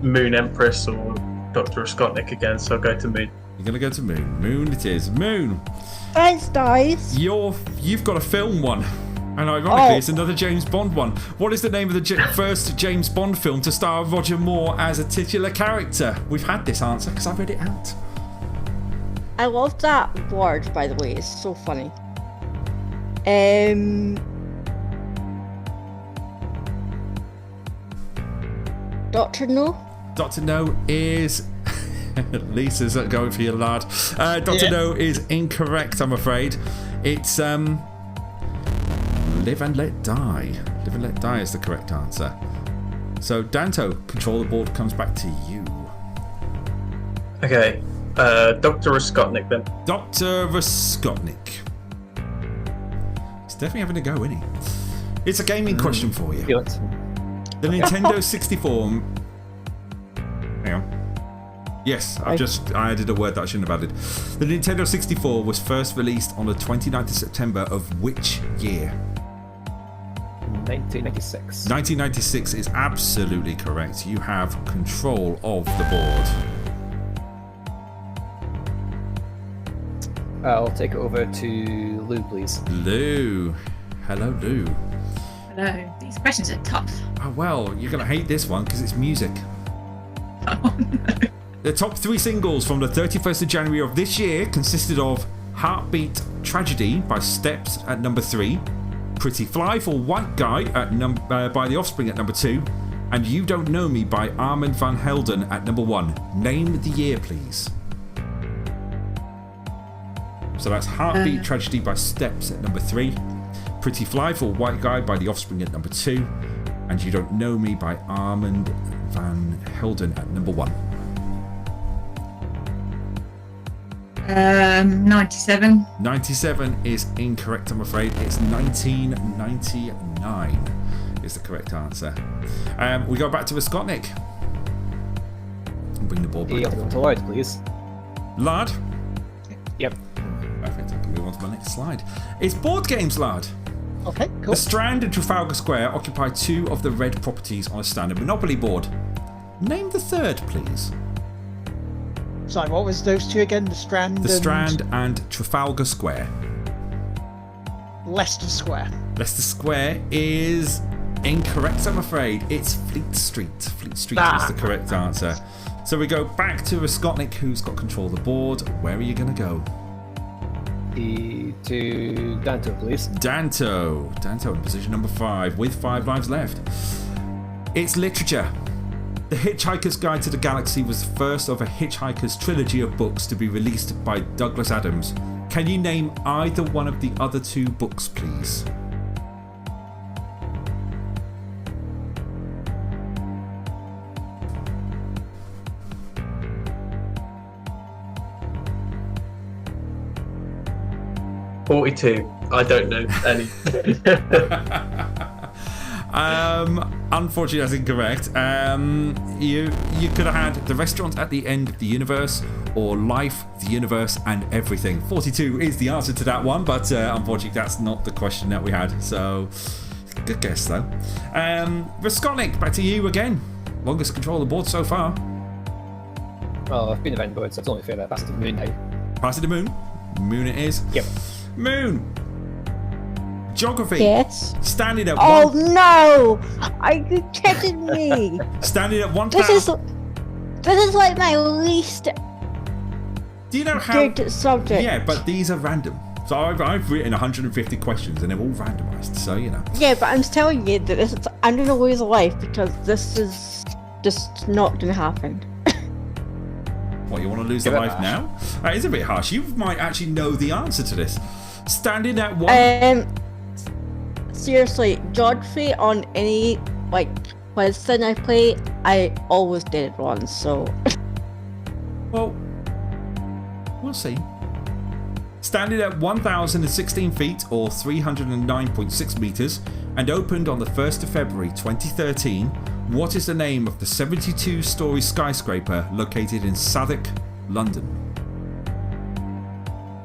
Moon Empress or DrRoscotnik again, so I'll go to Moon. You're going to go to Moon. Moon it is. Moon. Thanks, guys. You've got a film one. And ironically, it's another James Bond one. What is the name of the first James Bond film to star Roger Moore as a titular character? We've had this answer because I read it out. I love that word, by the way. It's so funny. Dr. No? Dr. No is... Lisa's going for your lad. Dr. No is incorrect, I'm afraid. It's Live and Let Die. Live and Let Die is the correct answer. So, Danto, control the board comes back to you. Okay, DrRoscotnik then. DrRoscotnik. He's definitely having a go, isn't he? It's a gaming question for you. The Nintendo 64. Hang on. Yes, I added a word that I shouldn't have added. The Nintendo 64 was first released on the 29th of September of which year? 1996. 1996 is absolutely correct. You have control of the board. I'll take it over to Lou, please. Lou. Hello, Lou. Hello. These questions are tough. Oh, well, you're going to hate this one because it's music. Oh, no. The top 3 singles from the 31st of January of this year consisted of Heartbeat Tragedy by Steps at number 3, Pretty Fly for White Guy at by The Offspring at number 2, and You Don't Know Me by Armand van Helden at number 1. Name the year, please. So that's Heartbeat Tragedy by Steps at number 3, Pretty Fly for White Guy by The Offspring at number 2, and You Don't Know Me by Armand van Helden at number 1. 97. 97 is incorrect, I'm afraid. It's 1999 is the correct answer. We go back to Roscotnik. Bring the board back up. To Lard, please. Lard? Yep. Perfect. I can move on to my next slide. It's board games, Lard. Okay, cool. The Strand and Trafalgar Square occupy 2 of the red properties on a standard Monopoly board. Name the third, please. Sorry, what was those 2 again? The Strand. The Strand and Trafalgar Square. Leicester Square. Leicester Square is incorrect, I'm afraid. It's Fleet Street. Fleet Street is the correct answer. So we go back to Roscotnik, who's got control of the board. Where are you going to go? To Danto, please. Danto in position number 5 with 5 lives left. It's literature. The Hitchhiker's Guide to the Galaxy was the first of a Hitchhiker's trilogy of books to be released by Douglas Adams. Can you name either one of the other 2 books, please? "42." I don't know any. Unfortunately, that's incorrect. You could have had The Restaurant at the End of the Universe or Life, the Universe, and Everything. 42 is the answer to that one, but unfortunately, that's not the question that we had. So, good guess though. Roscotnik, back to you again. Longest control of the board so far. Well, I've been event board, so it's only fair that I pass it to Moon now. Pass it to Moon. Moon it is. Yep. Moon. Geography. Yes. Standing at no! Are you kidding me? Standing at 1,000. This is like my least Do you know how? good subject. Yeah, but these are random. So I've written 150 questions and they're all randomised. So you know. Yeah, but I'm telling you that I'm gonna lose a life because this is just not gonna happen. What, you want to lose the life now? That is a bit harsh. You might actually know the answer to this. Standing at 1. Seriously, geography on any quiz thing I play, I always did it wrong. So. Well, we'll see. Standing at 1,016 feet or 309.6 metres and opened on the 1st of February 2013, what is the name of the 72-storey skyscraper located in Southwark, London?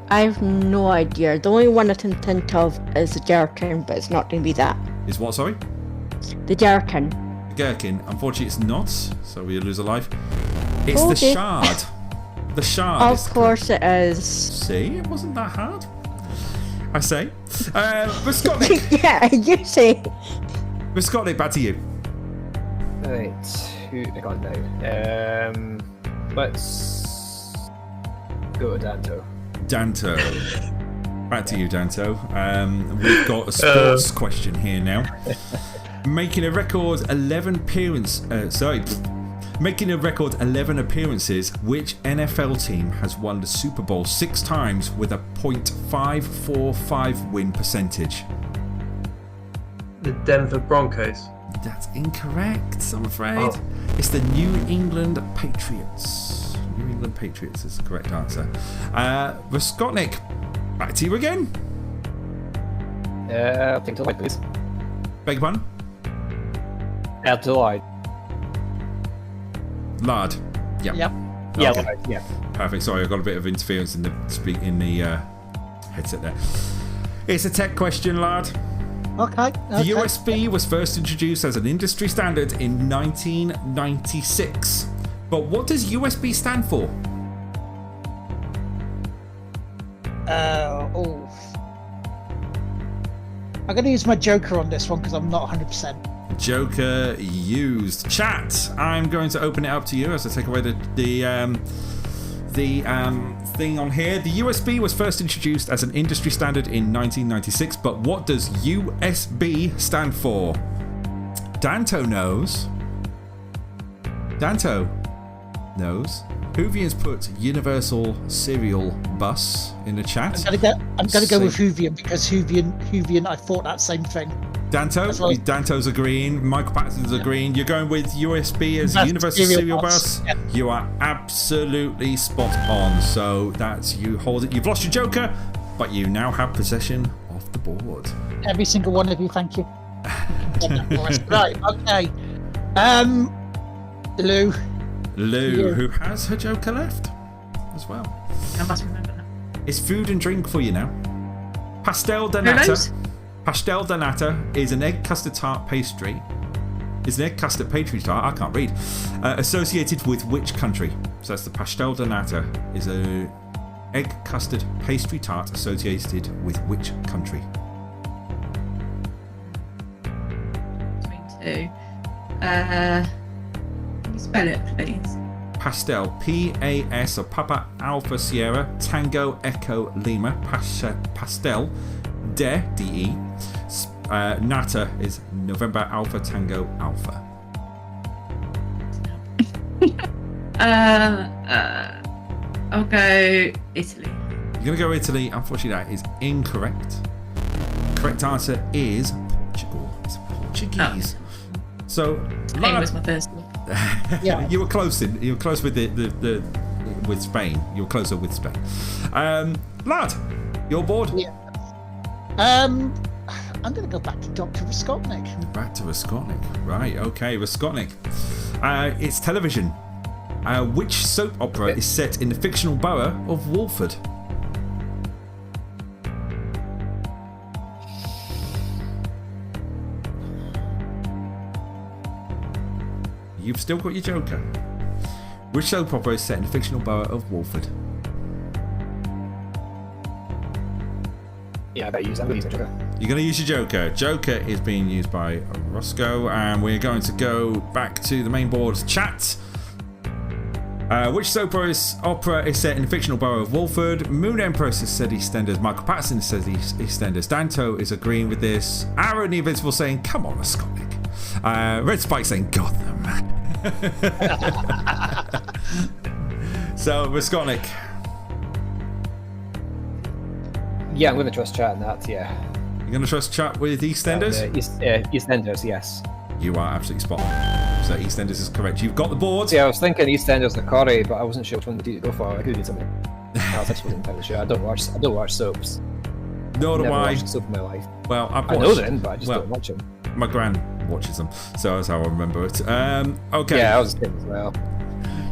I have no idea. The only one I can think of is the Gherkin, but it's not going to be that. Is what, sorry? The Gherkin. The Gherkin. Unfortunately, it's not, so we lose a life. It's the Okay. Shard. The Shard. Of course it is. See, it wasn't that hard. I say. Roscotnik. Yeah, you say. Roscotnik, back to you. Right, who I got now? Let's go to Danto. Danto. Back to you, Danto. We've got a sports question here now. Making a record 11 appearances, which NFL team has won the Super Bowl 6 times with a .545 win percentage? The Denver Broncos. That's incorrect, I'm afraid. Oh. It's the New England Patriots. New England Patriots is the correct answer. Roscotnik, back to you again. I'll take the light, please. Beg your pardon? Add to the light. Lard. Yep. Yep. Yeah, Okay. light, yeah. Perfect. Sorry, I got a bit of interference in the headset there. It's a tech question, Lard. Okay. The USB was first introduced as an industry standard in 1996. But what does USB stand for? I'm going to use my Joker on this one because I'm not 100%. Joker used. Chat, I'm going to open it up to you as I take away the thing on here. The USB was first introduced as an industry standard in 1996, but what does USB stand for? Danto knows. Danto knows. Hoovian's put Universal Serial Bus in the chat. I'm gonna go with Hoovian because Hoovian, I thought that same thing. Danto's agreeing. Michael Patterson's agreeing. You're going with USB as Universal Serial Bus. Yeah. You are absolutely spot on. So that's you hold it. You've lost your Joker, but you now have possession of the board. Every single one of you, thank you. Right, okay. Lou, who has her Joker left as well. I must remember that. It's food and drink for you now. Pastel de Who nata. knows? Pastel de nata is an egg custard tart pastry. Is an egg custard pastry tart, I can't read, associated with which country? So that's the pastel de nata is a egg custard pastry tart associated with which country? Between two. Can you spell it, please? Pastel, P-A-S, or Papa Alpha Sierra, Tango Echo Lima, Pastel, De, D-E, Nata is November Alpha Tango Alpha. I'll go Italy. You're going to go Italy. Unfortunately, that is incorrect. Correct answer is Portugal. It's Portuguese. So, Spain was my first one. Yeah, you were close. You were close with the with Spain. You were closer with Spain. Lad, your board. Yeah. I'm going to go back to DrRoscotnik. Back to Roscotnik. Right. Okay, Roscotnik. It's television. Which soap opera is set in the fictional borough of Walford? You've still got your joker. Which soap opera is set in the fictional borough of Walford? Yeah, I'm going to use a joker. You're going to use your joker. Joker is being used by Roscoe, and we're going to go back to the main board chat. Which soap opera is set in the fictional borough of Walford? Moon Empress has said EastEnders. Michael Patterson says EastEnders. Danto is agreeing with this. Aaron the Invincible saying, come on, Roscotnik. Red Spike saying, Gotham. So, Roscotnik. Yeah, I'm going to trust chat in that, yeah. You're going to trust chat with EastEnders? EastEnders, yes. You are absolutely spot on. So EastEnders is correct. You've got the board. Yeah, I was thinking EastEnders and Corrie, but I wasn't sure which one to go for. I could do something else. I wasn't entirely sure. I don't watch soaps. Nor do Never I. watched a soap in my life. Well, I know them, but I just don't watch them. My gran watches them, so that's how I remember it. Okay. Yeah, I was a kid as well.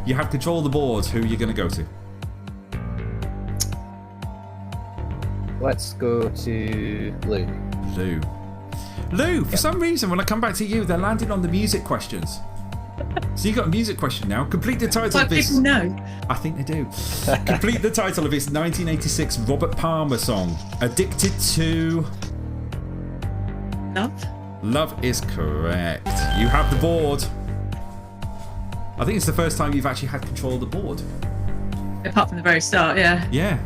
You have control of the board. Who are you going to go to? Let's go to Lou. Lou, for some reason, when I come back to you, they're landing on the music questions. So you got a music question now. Complete the title of this. People know. I think they do. Complete the title of his 1986 Robert Palmer song, Addicted to... Love. Love is correct. You have the board. I think it's the first time you've actually had control of the board. Apart from the very start, yeah. Yeah.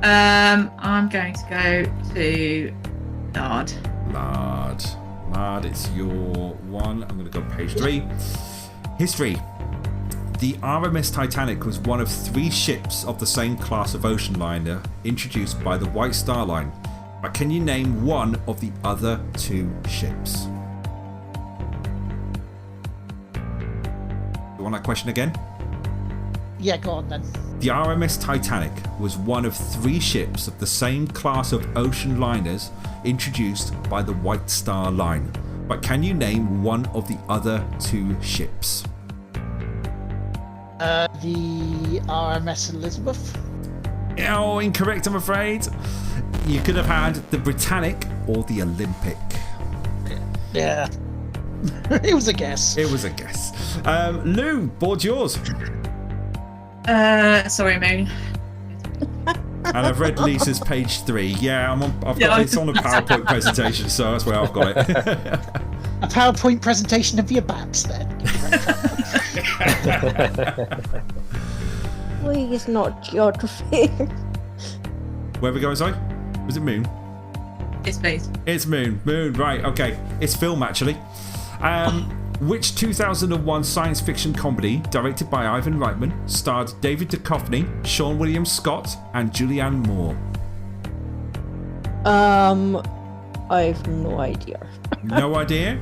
I'm going to go to Lard. Lard, it's your one. I'm going to go page 3. History. The RMS Titanic was one of 3 ships of the same class of ocean liner introduced by the White Star Line. But can you name one of the other 2 ships? You want that question again? Yeah, go on then. The RMS Titanic was one of 3 ships of the same class of ocean liners introduced by the White Star Line. But can you name one of the other 2 ships? The RMS Elizabeth. Oh, incorrect, I'm afraid. You could have had the Britannic or the Olympic. Yeah. It was a guess. It was a guess. Lou, board's yours. Sorry, Moon. And I've read Lisa's page 3. Yeah, it's on a PowerPoint presentation, so that's where I've got it. A PowerPoint presentation of your babs, then. Please, not geography. Where are we going, sorry? Was it Moon? Yes, please. It's Moon. Moon, right, okay. It's film, actually. Which 2001 science fiction comedy, directed by Ivan Reitman, starred David Duchovny, Sean William Scott, and Julianne Moore? I have no idea. No idea?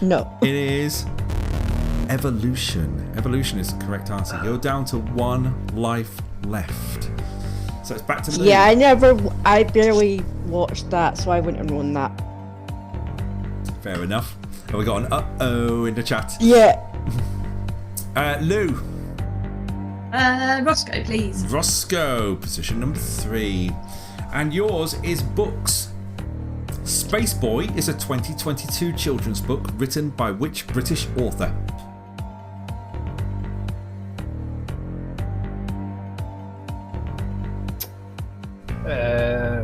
No. It is Evolution. Evolution is the correct answer. You're down to 1 life left. So it's back to Lou. Yeah, I barely watched that, so I wouldn't have known that. Fair enough. And we got an uh-oh in the chat. Yeah. Lou. Roscoe, please. Roscoe, position number 3. And yours is books Space Boy is a 2022 children's book written by which British author? I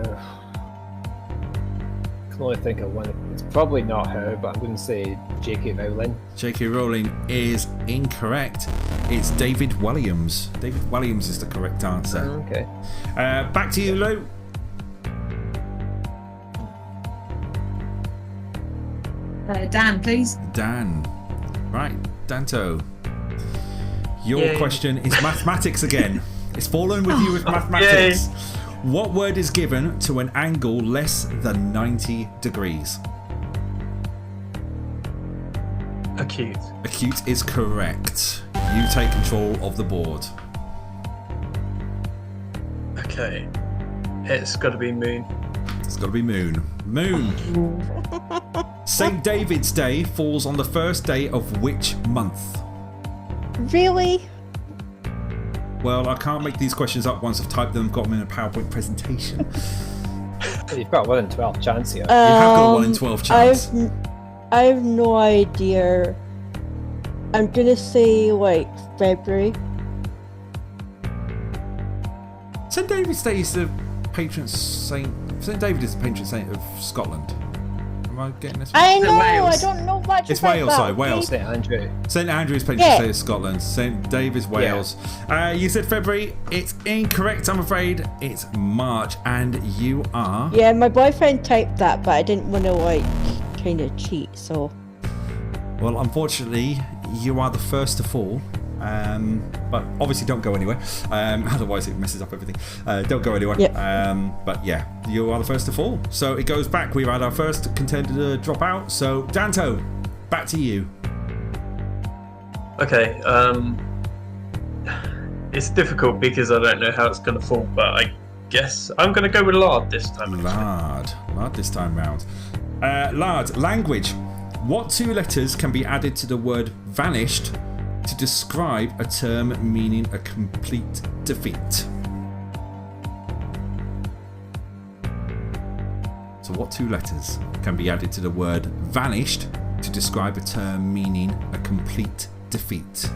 can only think of one. It's probably not her, but I'm going to say J.K. Rowling. J.K. Rowling is incorrect. It's David Williams. David Williams is the correct answer. Okay. Back to you, Lou. Dan, please. Dan. Right, Danto. Your question is mathematics again. It's fallen with you with mathematics. What word is given to an angle less than 90 degrees? Acute. Acute is correct. You take control of the board. Okay. It's got to be moon. It's got to be moon. Moon. St. David's Day falls on the first day of which month? Really? Well, I can't make these questions up once I've typed them and got them in a PowerPoint presentation. You've got 1 in 12 chance here. You have got 1 in 12 chance. I have no idea. I'm gonna say like February. St. David's Day is the patron saint. St. David is the patron saint of Scotland. Am I getting this? I know. Wales. I don't know much. It's about Wales. that. Sorry, Wales. St. Andrew. St. Andrew's patron saint of Scotland. St. David's Wales. You said February. It's incorrect. I'm afraid. It's March, and you are. Yeah, my boyfriend typed that, but I didn't want to like kind of cheat. So. Well, unfortunately, you are the first to fall. But obviously don't go anywhere, otherwise it messes up everything. Don't go anywhere. Yep. But yeah, you are the first to fall, so it goes back. We've had our first contender drop out, so Danto, back to you. Okay. It's difficult because I don't know how it's going to fall, but I guess I'm going to go with Lard this time. Lard this time round. Lard, language. What 2 letters can be added to the word vanished to describe a term meaning a complete defeat? So what 2 letters can be added to the word vanished to describe a term meaning a complete defeat?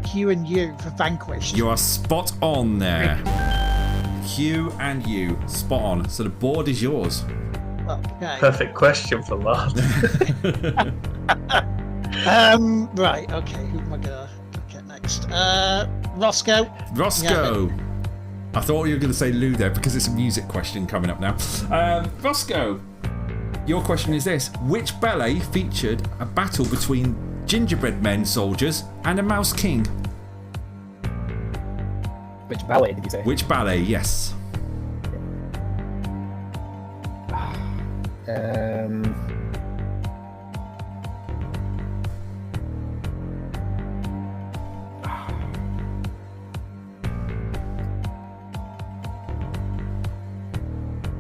Q and U for vanquished. You are spot on there. Q and U, spot on. So the board is yours. Okay. Perfect question for Lard. Right, okay, who am I gonna look at next? Roscoe. Roscoe. Yeah. I thought you were going to say Lou there because it's a music question coming up now. Roscoe, your question is this. Which ballet featured a battle between gingerbread men soldiers and a mouse king? Which ballet did you say? Which ballet, yes.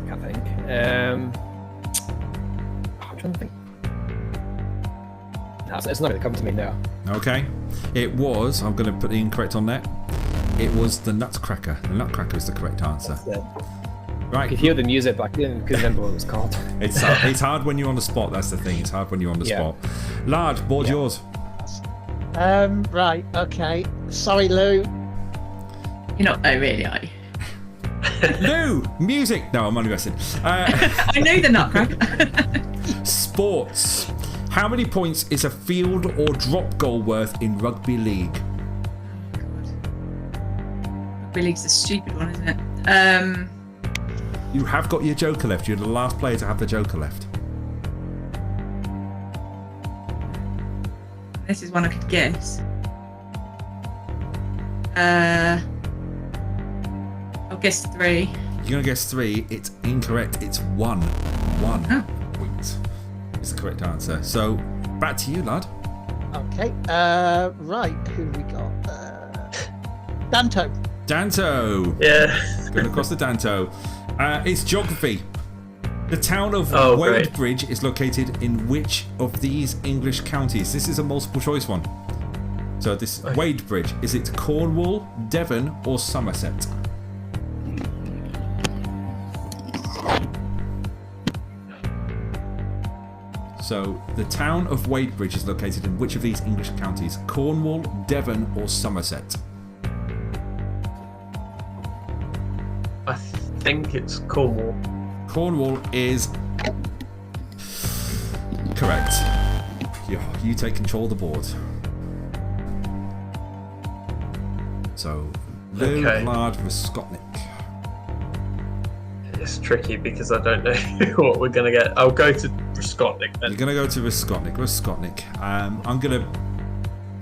Can't think. I'm trying to think. No, it's not going to come to me now. Okay. It was, I'm going to put the incorrect on there. It was the Nutcracker. The Nutcracker is the correct answer. I Right. could hear the music, but I couldn't remember what it was called. It's hard when you're on the spot, that's the thing. It's hard when you're on the spot. Lard, board yours. Right, okay. Sorry, Lou. You're not though, really, are you? Lou, music. No, I'm only messing. I knew the Nutcracker. Sports. How many points is a field or drop goal worth in rugby league? Rugby league's a stupid one, isn't it? You have got your joker left. You're the last player to have the joker left. This is one I could guess. I'll guess 3. You're going to guess 3. It's incorrect. It's 1. 1 point is the correct answer. So, back to you, lad. Okay, right, who we got? Danto. Danto. Yeah. Going across the Danto. It's geography. The town of great. Wadebridge is located in which of these English counties? This is a multiple choice one. So this Wadebridge, is it Cornwall, Devon or Somerset? So, the town of Wadebridge is located in which of these English counties? Cornwall, Devon, or Somerset? I think it's Cornwall. Cornwall is correct. You take control of the board. So, Lou, Lard, Roscotnik. It's tricky because I don't know what we're going to get. I'll go to Droscotnik then. You're going to go to Roscotnik. I'm going to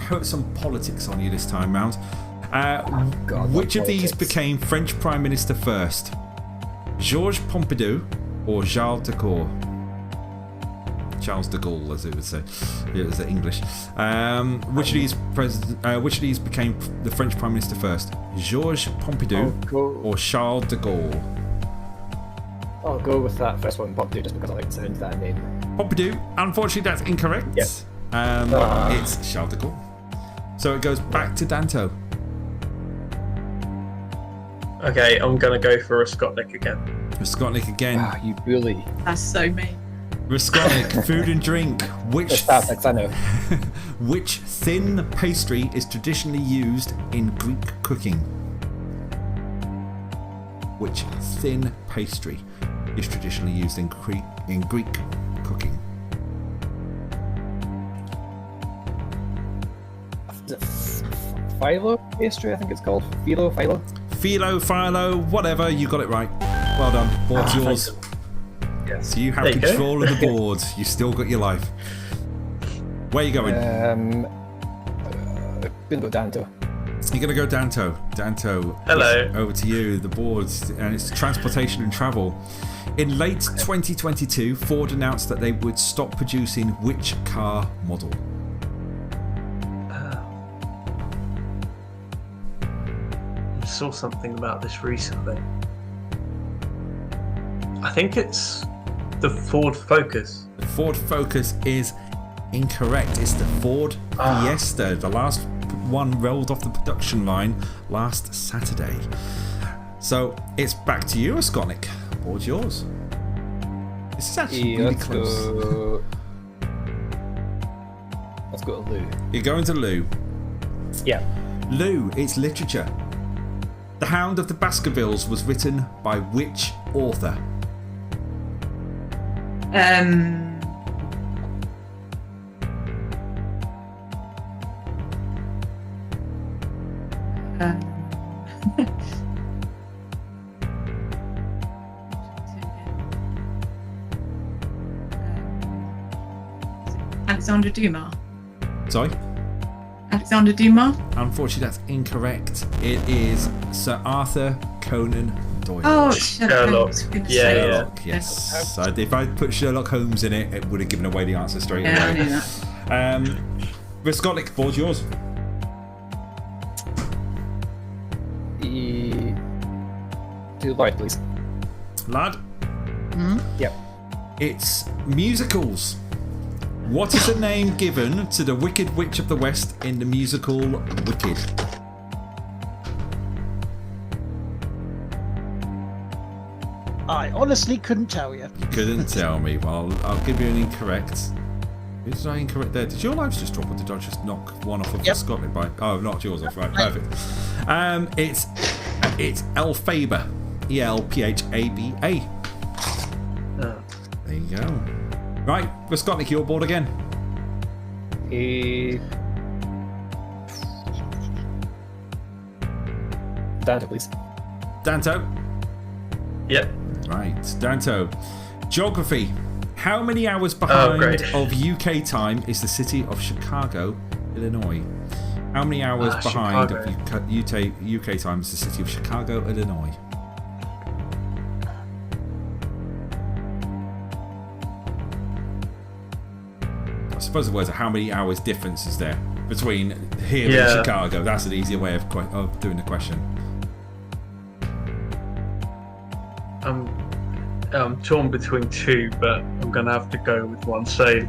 put some politics on you this time round. Which of these became French Prime Minister first? Georges Pompidou or Charles de Gaulle? Charles de Gaulle, as it would say. It was English. Which of these became the French Prime Minister first? Georges Pompidou or Charles de Gaulle? I'll go with that first one, Pompidou, just because I like the sound of that name. Pompidou, unfortunately, that's incorrect. Yep. It's Charles de Gaulle. So it goes back to Danto. Okay, I'm going to go for Roscotnik again. Roscotnik again. Ah, you bully. That's so mean. Roscotnik, food and drink. Which I know. Which thin pastry is traditionally used in Greek cooking? Which thin pastry is traditionally used in Greek cooking? Is it phyllo pastry? I think it's called phyllo. Philo, whatever. You got it right. Well done. Board's yours. Yes. So you have control of the board. You still got your life. Where are you going? Gonna go Danto. You're going to go Danto. Danto. Hello. Over to you. The board, and it's transportation and travel. In late 2022, Ford announced that they would stop producing which car model? I saw something about this recently. I think it's the Ford Focus. The Ford Focus is incorrect. It's the Ford Fiesta. The last one rolled off the production line last Saturday. So it's back to you, Roscotnik. Board's yours. This is actually really close. Let's go to Lou. You're going to Lou. Yeah. Lou, it's literature. The Hound of the Baskervilles was written by which author? Alexander Dumas. Sorry? Alexander Dumas. Unfortunately, that's incorrect. It is Sir Arthur Conan Doyle. Oh, Sherlock. Sherlock, yes. So if I put Sherlock Holmes in it, it would have given away the answer straight away. I knew that. Roscotnik, board's yours. To the Lard, please. Lad? Yep. It's musicals. What is the name given to the Wicked Witch of the West in the musical Wicked? I honestly couldn't tell you. You couldn't tell me. Well, I'll give you an incorrect. Is I incorrect there? Did your lives just drop, or did I just knock one off of Roscotnik by? Oh, not yours off. Right, perfect. It's Elphaba. Elphaba. There you go. Right, Roscotnik, you're board again. Danto, please. Danto. Yep. Right, Danto. Geography. How many hours behind of UK time is the city of Chicago, Illinois? How many hours behind of UK time is the city of Chicago, Illinois? I suppose the words are how many hours difference is there between here and Chicago? That's an easier way of doing the question. I'm torn between two, but I'm going to have to go with one. So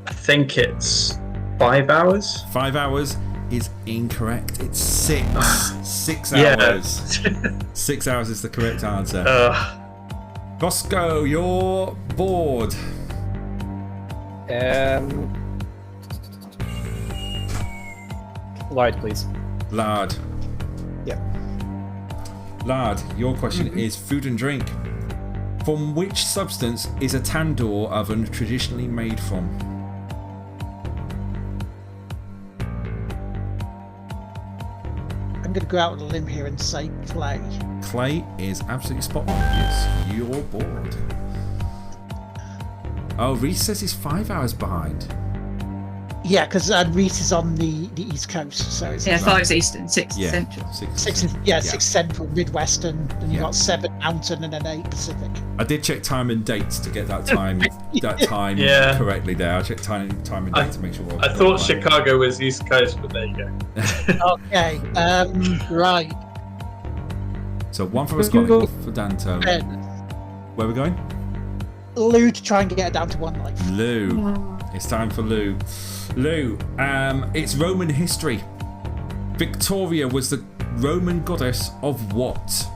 I think it's 5 hours. 5 hours is incorrect. It's 6. 6 hours. 6 hours is the correct answer. Roscoe, you're bored. Lard, please. Lard. Yep. Lard, your question is food and drink. From which substance is a tandoor oven traditionally made from? I'm going to go out on a limb here and say clay. Clay is absolutely spot on. Yes, you're bored. Oh, Reese says he's 5 hours behind. Yeah, because Reese is on the East Coast, so it's 5's Eastern, 6 Yeah, Central. six Central, Midwestern, and you've got 7 Mountain and then 8 Pacific. I did check time and dates to get that time Yeah. correctly there. I checked time and date to make sure. I thought Chicago was East Coast, but there you go. Okay, right. So one for Scotland, for Danto. Ben, Where are we going? Lou to try and get it down to 1 life. Lou. It's time for Lou. Lou, it's Roman history. Victoria was the Roman goddess of what?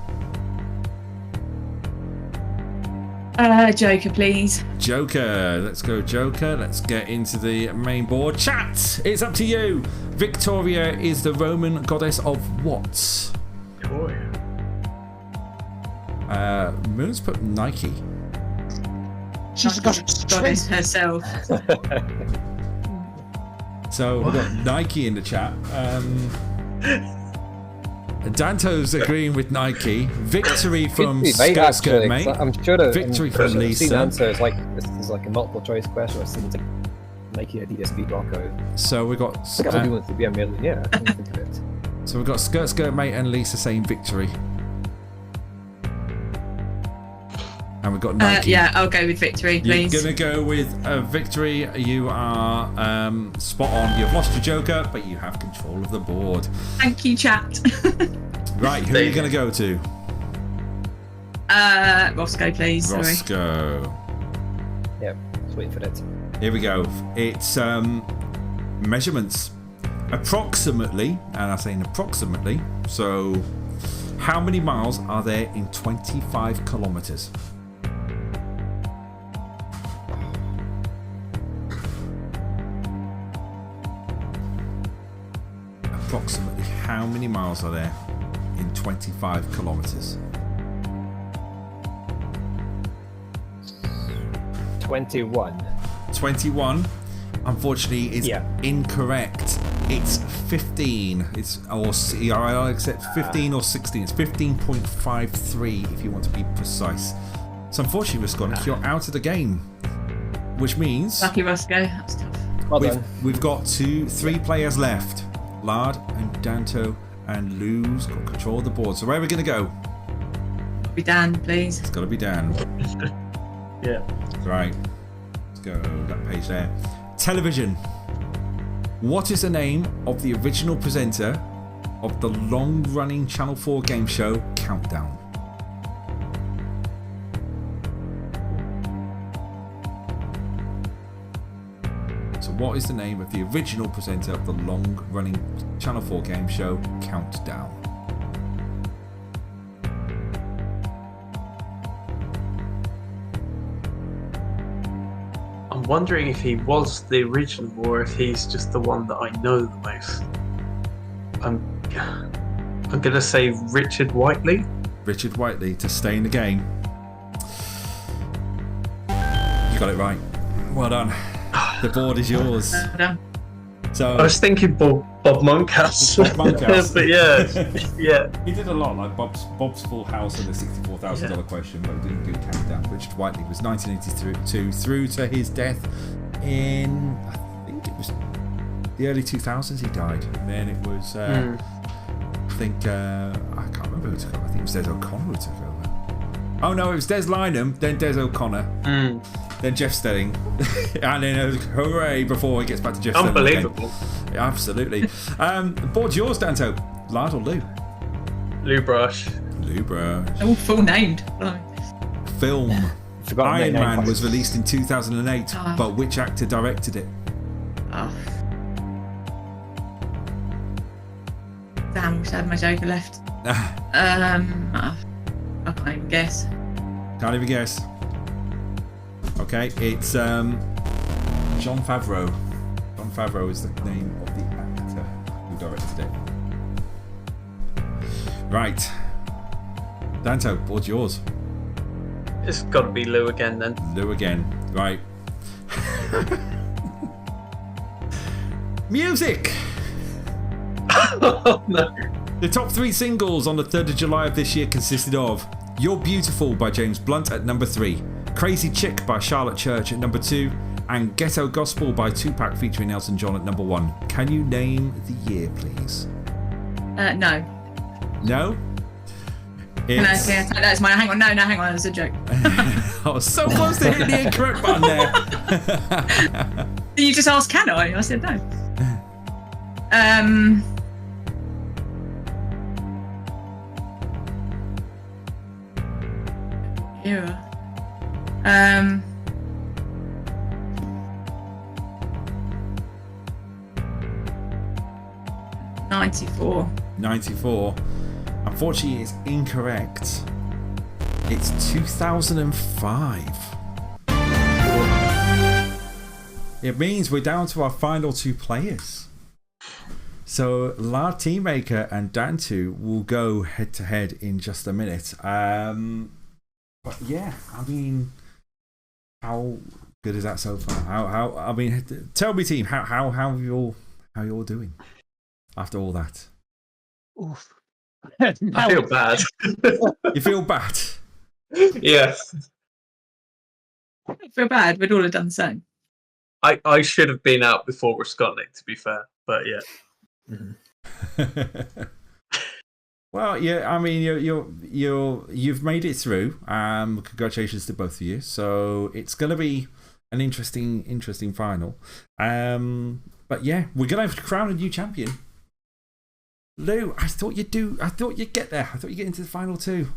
Joker, please. Joker. Let's go, Joker. Let's get into the main board. Chat, it's up to you. Victoria is the Roman goddess of what? Moon's put Nike. She's got a Goddess herself. So we've got Nike in the chat. Danto's agreeing with Nike. Victory from Skirt Mate. I'm sure that Victory from I've Lisa. seen the answer is like this is like a multiple choice question. I've seen it's like Nike, Adidas, Speedwalk out. So we got. I think I want to be a millionaire. I can't think of it. So we've got Skirt Mate and Lisa saying victory. And we've got Nike. Yeah, I'll go with victory, please. You're gonna go with victory. You are spot on. You've lost your Joker, but you have control of the board. Thank you, chat. Right, who are you gonna go to? Roscoe, please. Sorry. Roscoe. Yep, just waiting for it. Here we go. It's measurements. Approximately, and I'm saying approximately. So, how many miles are there in 25 kilometers? Approximately how many miles are there in 25 kilometers? 21. 21, unfortunately, is incorrect. It's 15. I'll accept 15 or 16. It's 15.53 if you want to be precise. So unfortunately, Roscotnik, you're out of the game, which means Lucky Roscoe. That's tough. Well we've got 3 players left. Lard and Danto and Lou's got control of the board. So where are we going to go? Be Dan, please. It's got to be Dan. Yeah. Right. Let's go that page there. Television. What is the name of the original presenter of the long-running Channel 4 game show Countdown? So what is the name of the original presenter of the long-running Channel 4 game show Countdown? I'm wondering if he was the original or if he's just the one that I know the most. I'm gonna say Richard Whiteley. Richard Whiteley to stay in the game. You got it right. Well done. The board is yours. Well done. So I was thinking Bob Monkhouse. Bob Monkhouse. But yeah. He did a lot, like Bob's Full House and the $64,000 question, but he didn't do Countdown. Richard Whiteley was 1982 through to his death in, I think it was the early 2000s he died. And then it was, I think, I can't remember who took over. I think it was Des O'Connor who took over. Oh no, it was Des Lynam, then Des O'Connor. Then Jeff Stelling, and then hooray before he gets back to Jeff Stelling. Unbelievable. Yeah, absolutely. The board's yours, Danto. Lard or Lou? Lou Brush. Lou Brush. All full named. Film. Iron Man was points. released in 2008, but which actor directed it? Oh. Damn, wish I had my Joker left. I can't even guess. Can't even guess. Okay, it's Jon Favreau. Jon Favreau is the name of the actor who directed it. Right. Danto, board's yours. It's got to be Lou again then. Lou again. Right. Music! Oh, no. The top 3 singles on the 3rd of July of this year consisted of You're Beautiful by James Blunt at number 3, Crazy Chick by Charlotte Church at number 2, and Ghetto Gospel by Tupac featuring Elton John at number 1. Can you name the year, please? No. No? No, yeah, that's mine. Hang on, hang on. It's a joke. I was so close to hitting the incorrect button there. You just asked, can I? I said no. Yeah. 94. 94. Unfortunately, it's incorrect. It's 2005. It means we're down to our final 2 players. So Lardteamaker and Dantoshou will go head to head in just a minute. But yeah, I mean, how good is that so far? How I mean, tell me, team, how you all doing after all that? Oof. I feel bad. You feel bad? Yes. I feel bad. We'd all have done the same. I should have been out before Roscotnik, to be fair, but yeah. Well, yeah, I mean, you've made it through. Congratulations to both of you. So it's going to be an interesting final. But yeah, we're going to crown a new champion. Lou, I thought you'd get there. I thought you'd get into the final 2.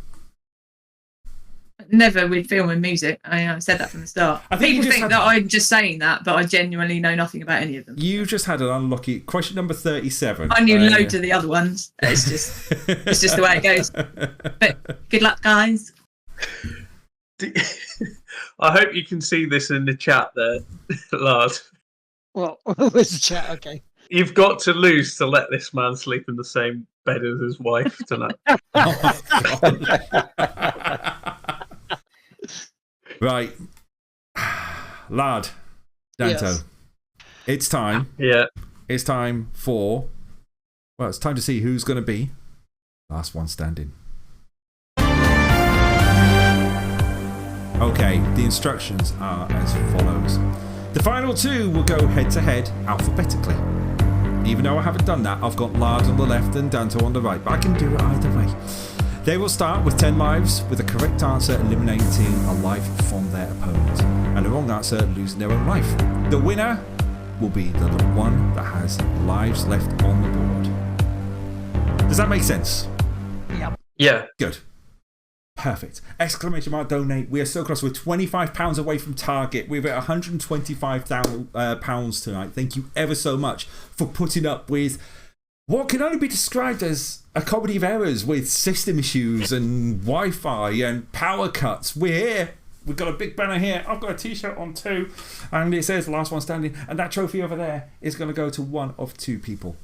Never with film and music. I said that from the start. People think that I'm just saying that, but I genuinely know nothing about any of them. You just had an unlucky question number 37. I knew loads of the other ones. It's just the way it goes. But good luck, guys. I hope you can see this in the chat there, Lard. Well, where's the chat? Okay. You've got to lose to let this man sleep in the same bed as his wife tonight. Right. Lard, Danto. Yes. It's time. Yeah. It's time for... Well, it's time to see who's going to be last one standing. Okay, the instructions are as follows. The final 2 will go head to head alphabetically. Even though I haven't done that, I've got Lard on the left and Danto on the right, but I can do it either way. They will start with 10 lives, with a correct answer eliminating a life from their opponent, and a wrong answer losing their own life. The winner will be the one that has lives left on the board. Does that make sense? Yep. Yeah. Good. Perfect. Exclamation mark donate. We are so close. We're £25 away from target. We're at £125 tonight. Thank you ever so much for putting up with what can only be described as a comedy of errors with system issues and Wi-Fi and power cuts. We're here. We've got a big banner here. I've got a t-shirt on too, and it says last one standing, and that trophy over there is going to go to one of 2 people.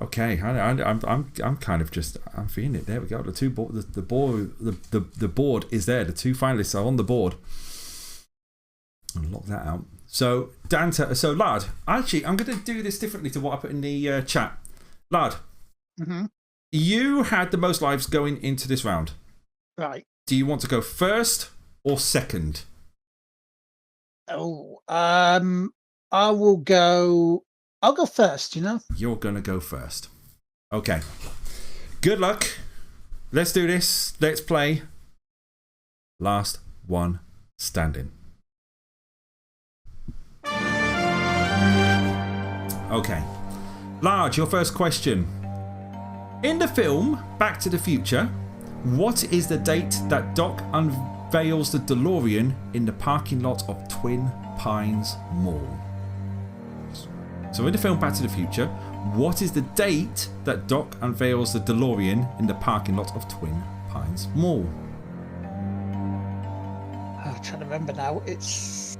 Okay, I'm kind of just, I'm feeling it. There we go. The board is there. The 2 finalists are on the board. I'll lock that out. So Lard, actually, I'm going to do this differently to what I put in the chat. Lard, you had the most lives going into this round. Right. Do you want to go first or second? Oh, I'll go first, you know? You're going to go first. Okay. Good luck. Let's do this. Let's play. Last one standing. Okay. Large, your first question. In the film Back to the Future, what is the date that Doc unveils the DeLorean in the parking lot of Twin Pines Mall? So in the film Back to the Future, what is the date that Doc unveils the DeLorean in the parking lot of Twin Pines Mall? I'm trying to remember now. It's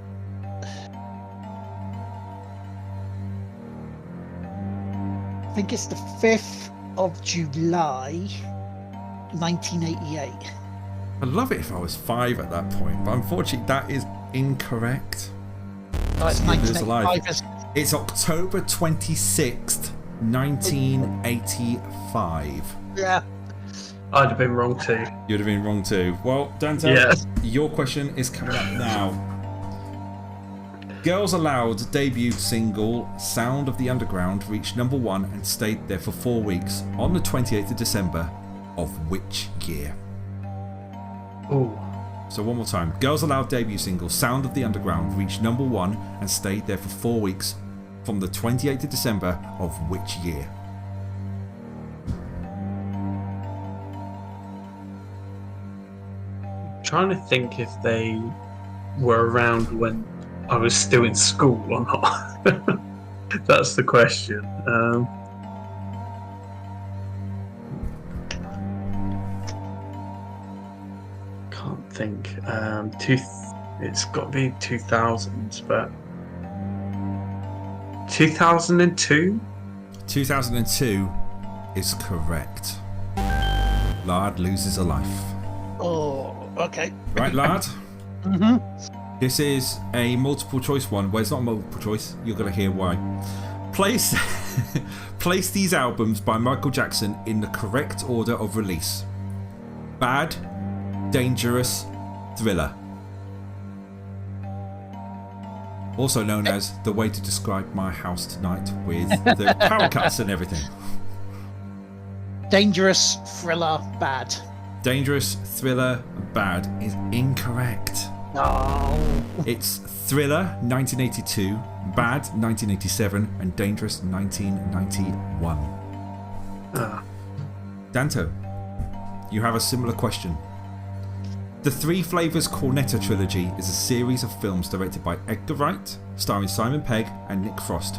think it's the 5th of July, 1988. I'd love it if I was 5 at that point, but unfortunately that is incorrect. Oh, it's He was 1985. It's October 26th, 1985. Yeah. I'd have been wrong too. You'd have been wrong too. Well, Danto, Yes. your question is coming up now. Girls Aloud debut single Sound of the Underground reached #1 and stayed there for 4 weeks on the 28th of December of which year? Ooh. So one more time. Girls Aloud debut single Sound of the Underground reached #1 and stayed there for 4 weeks from the 28th of December of which year? Trying to think if they were around when I was still in school or not. That's the question. Can't think. It's got to be 2000s, but 2002. 2002 is correct. Lard loses a life. Oh, okay. Right, Lard? Mm-hmm. This is a multiple choice one. Well, it's not multiple choice. You're going to hear why. Place these albums by Michael Jackson in the correct order of release. Bad, Dangerous, Thriller. Also known as the way to describe my house tonight with the power cuts and everything. Dangerous, Thriller, Bad. Dangerous, Thriller, Bad is incorrect. Oh. It's Thriller 1982, Bad 1987, and Dangerous 1991. Danto, you have a similar question. The Three Flavors Cornetto trilogy is a series of films directed by Edgar Wright, starring Simon Pegg and Nick Frost.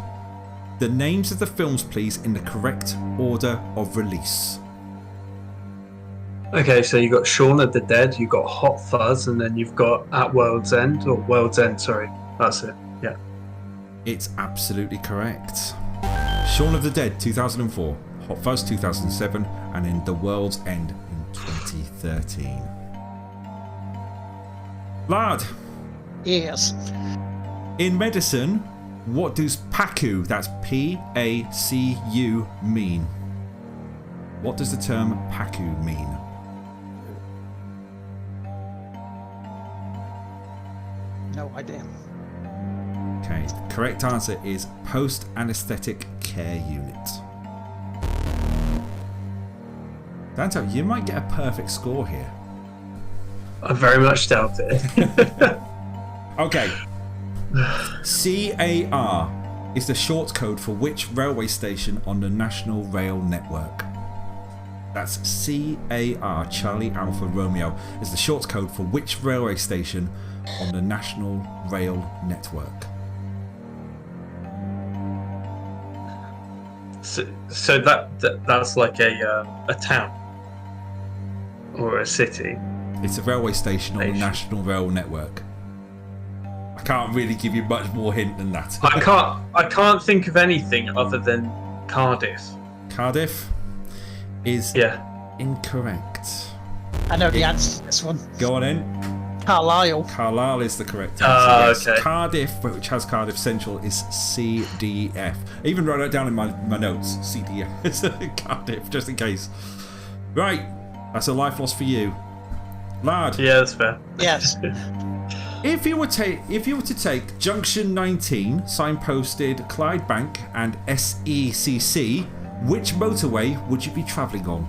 The names of the films, please, in the correct order of release. Okay, so you've got Shaun of the Dead, you've got Hot Fuzz, and then you've got At World's End, or World's End, sorry. That's it, yeah. It's absolutely correct. Shaun of the Dead 2004, Hot Fuzz 2007, and in The World's End in 2013. Lard, Yes. in medicine, what does PACU, that's P-A-C-U, mean? What does the term PACU mean? No idea. Okay, the correct answer is Post-Anesthetic Care Unit. Danto, you might get a perfect score here. I very much doubt it. Okay. CAR is the short code for which railway station on the National Rail Network? That's CAR, Charlie Alpha Romeo, is the short code for which railway station on the National Rail Network? So that's like a town or a city. It's a railway station on the National Rail Network. I can't really give you much more hint than that. I can't think of anything other than Cardiff. Cardiff is incorrect. I know the answer to this one. Go on in. Carlisle. Carlisle is the correct answer. Yes. Okay. Cardiff, which has Cardiff Central, is CDF. I even wrote it down in my notes. CDF. It's Cardiff, just in case. Right, that's a life loss for you, Lard. Yeah, that's fair. Yes. If you were to take Junction 19, signposted Clydebank and SECC, which motorway would you be travelling on?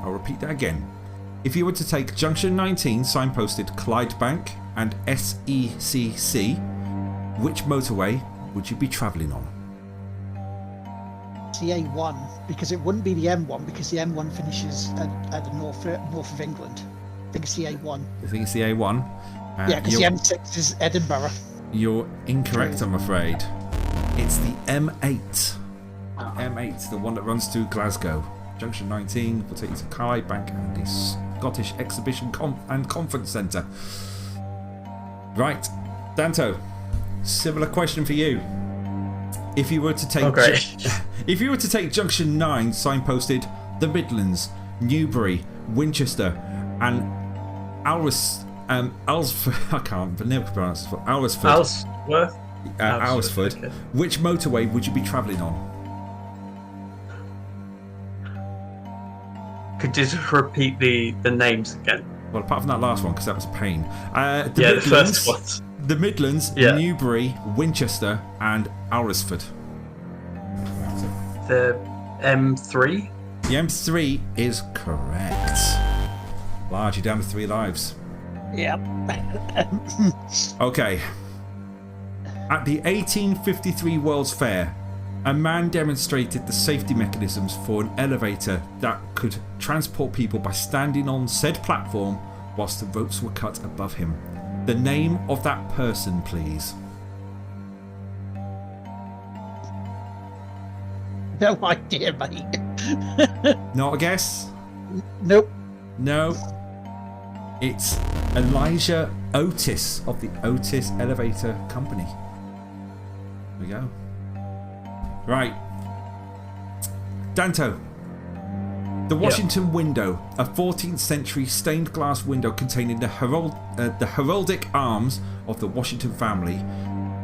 I'll repeat that again. If you were to take Junction 19, signposted Clydebank and SECC, which motorway would you be travelling on? CA1, because it wouldn't be the M1, because the M1 finishes at the north of England. I think it's the A1. I think it's the A1. Yeah, because the M6 is Edinburgh. You're incorrect, I'm afraid. It's the M8. M8, the one that runs to Glasgow. Junction 19 will take you to Clydebank and the Scottish Exhibition and Conference Centre. Right, Danto. Similar question for you. If you were to take, if you were to take Junction 9, signposted the Midlands, Newbury, Winchester, and Alresford, I can't never pronounce it. Alresford. Alresford. Okay. Which motorway would you be travelling on? Could you just repeat the names again? Well, apart from that last one, because that was a pain. The first one. The Midlands, Newbury, Winchester, and Alresford. The M3? The M3 is correct. Large, you're down to 3 lives. Yep. Okay. At the 1853 World's Fair, a man demonstrated the safety mechanisms for an elevator that could transport people by standing on said platform whilst the ropes were cut above him. The name of that person, please. No idea, mate. Not a guess? Nope. No. It's Elijah Otis of the Otis Elevator Company. There we go. Right. Danto. The Washington window, a 14th century stained glass window containing the heraldic arms of the Washington family,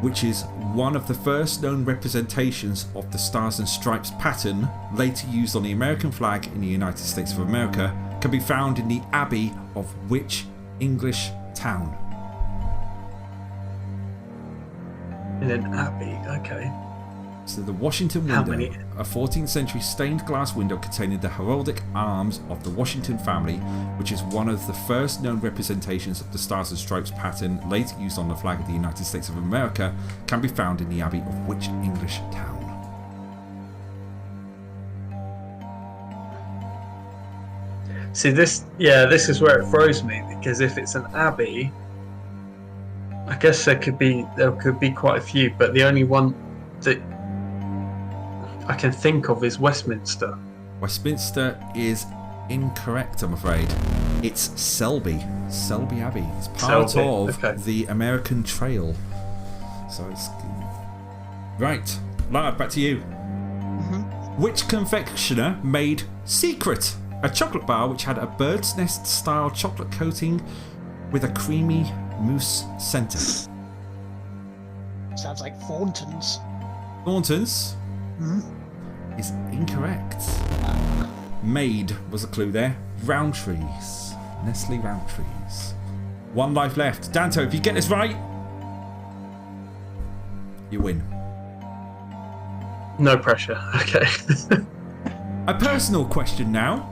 which is one of the first known representations of the Stars and Stripes pattern, later used on the American flag in the United States of America, can be found in the Abbey of which English town? In an abbey, okay. So the Washington window, a 14th century stained glass window containing the heraldic arms of the Washington family, which is one of the first known representations of the Stars and Stripes pattern, later used on the flag of the United States of America, can be found in the Abbey of which English town? See, this is where it throws me, because if it's an abbey, I guess there could be quite a few, but the only one that I can think of is Westminster. Westminster is incorrect, I'm afraid. It's Selby Abbey. It's part of the American Trail. So it's right. Lard, back to you. Which confectioner made Secret, a chocolate bar which had a bird's nest style chocolate coating with a creamy mousse centre? Sounds like Thornton's. Thornton's is incorrect. Made was a clue there. Rowntree's. Nestle Rowntree's. 1 life left. Danto, if you get this right, you win. No pressure. Okay. A personal question now.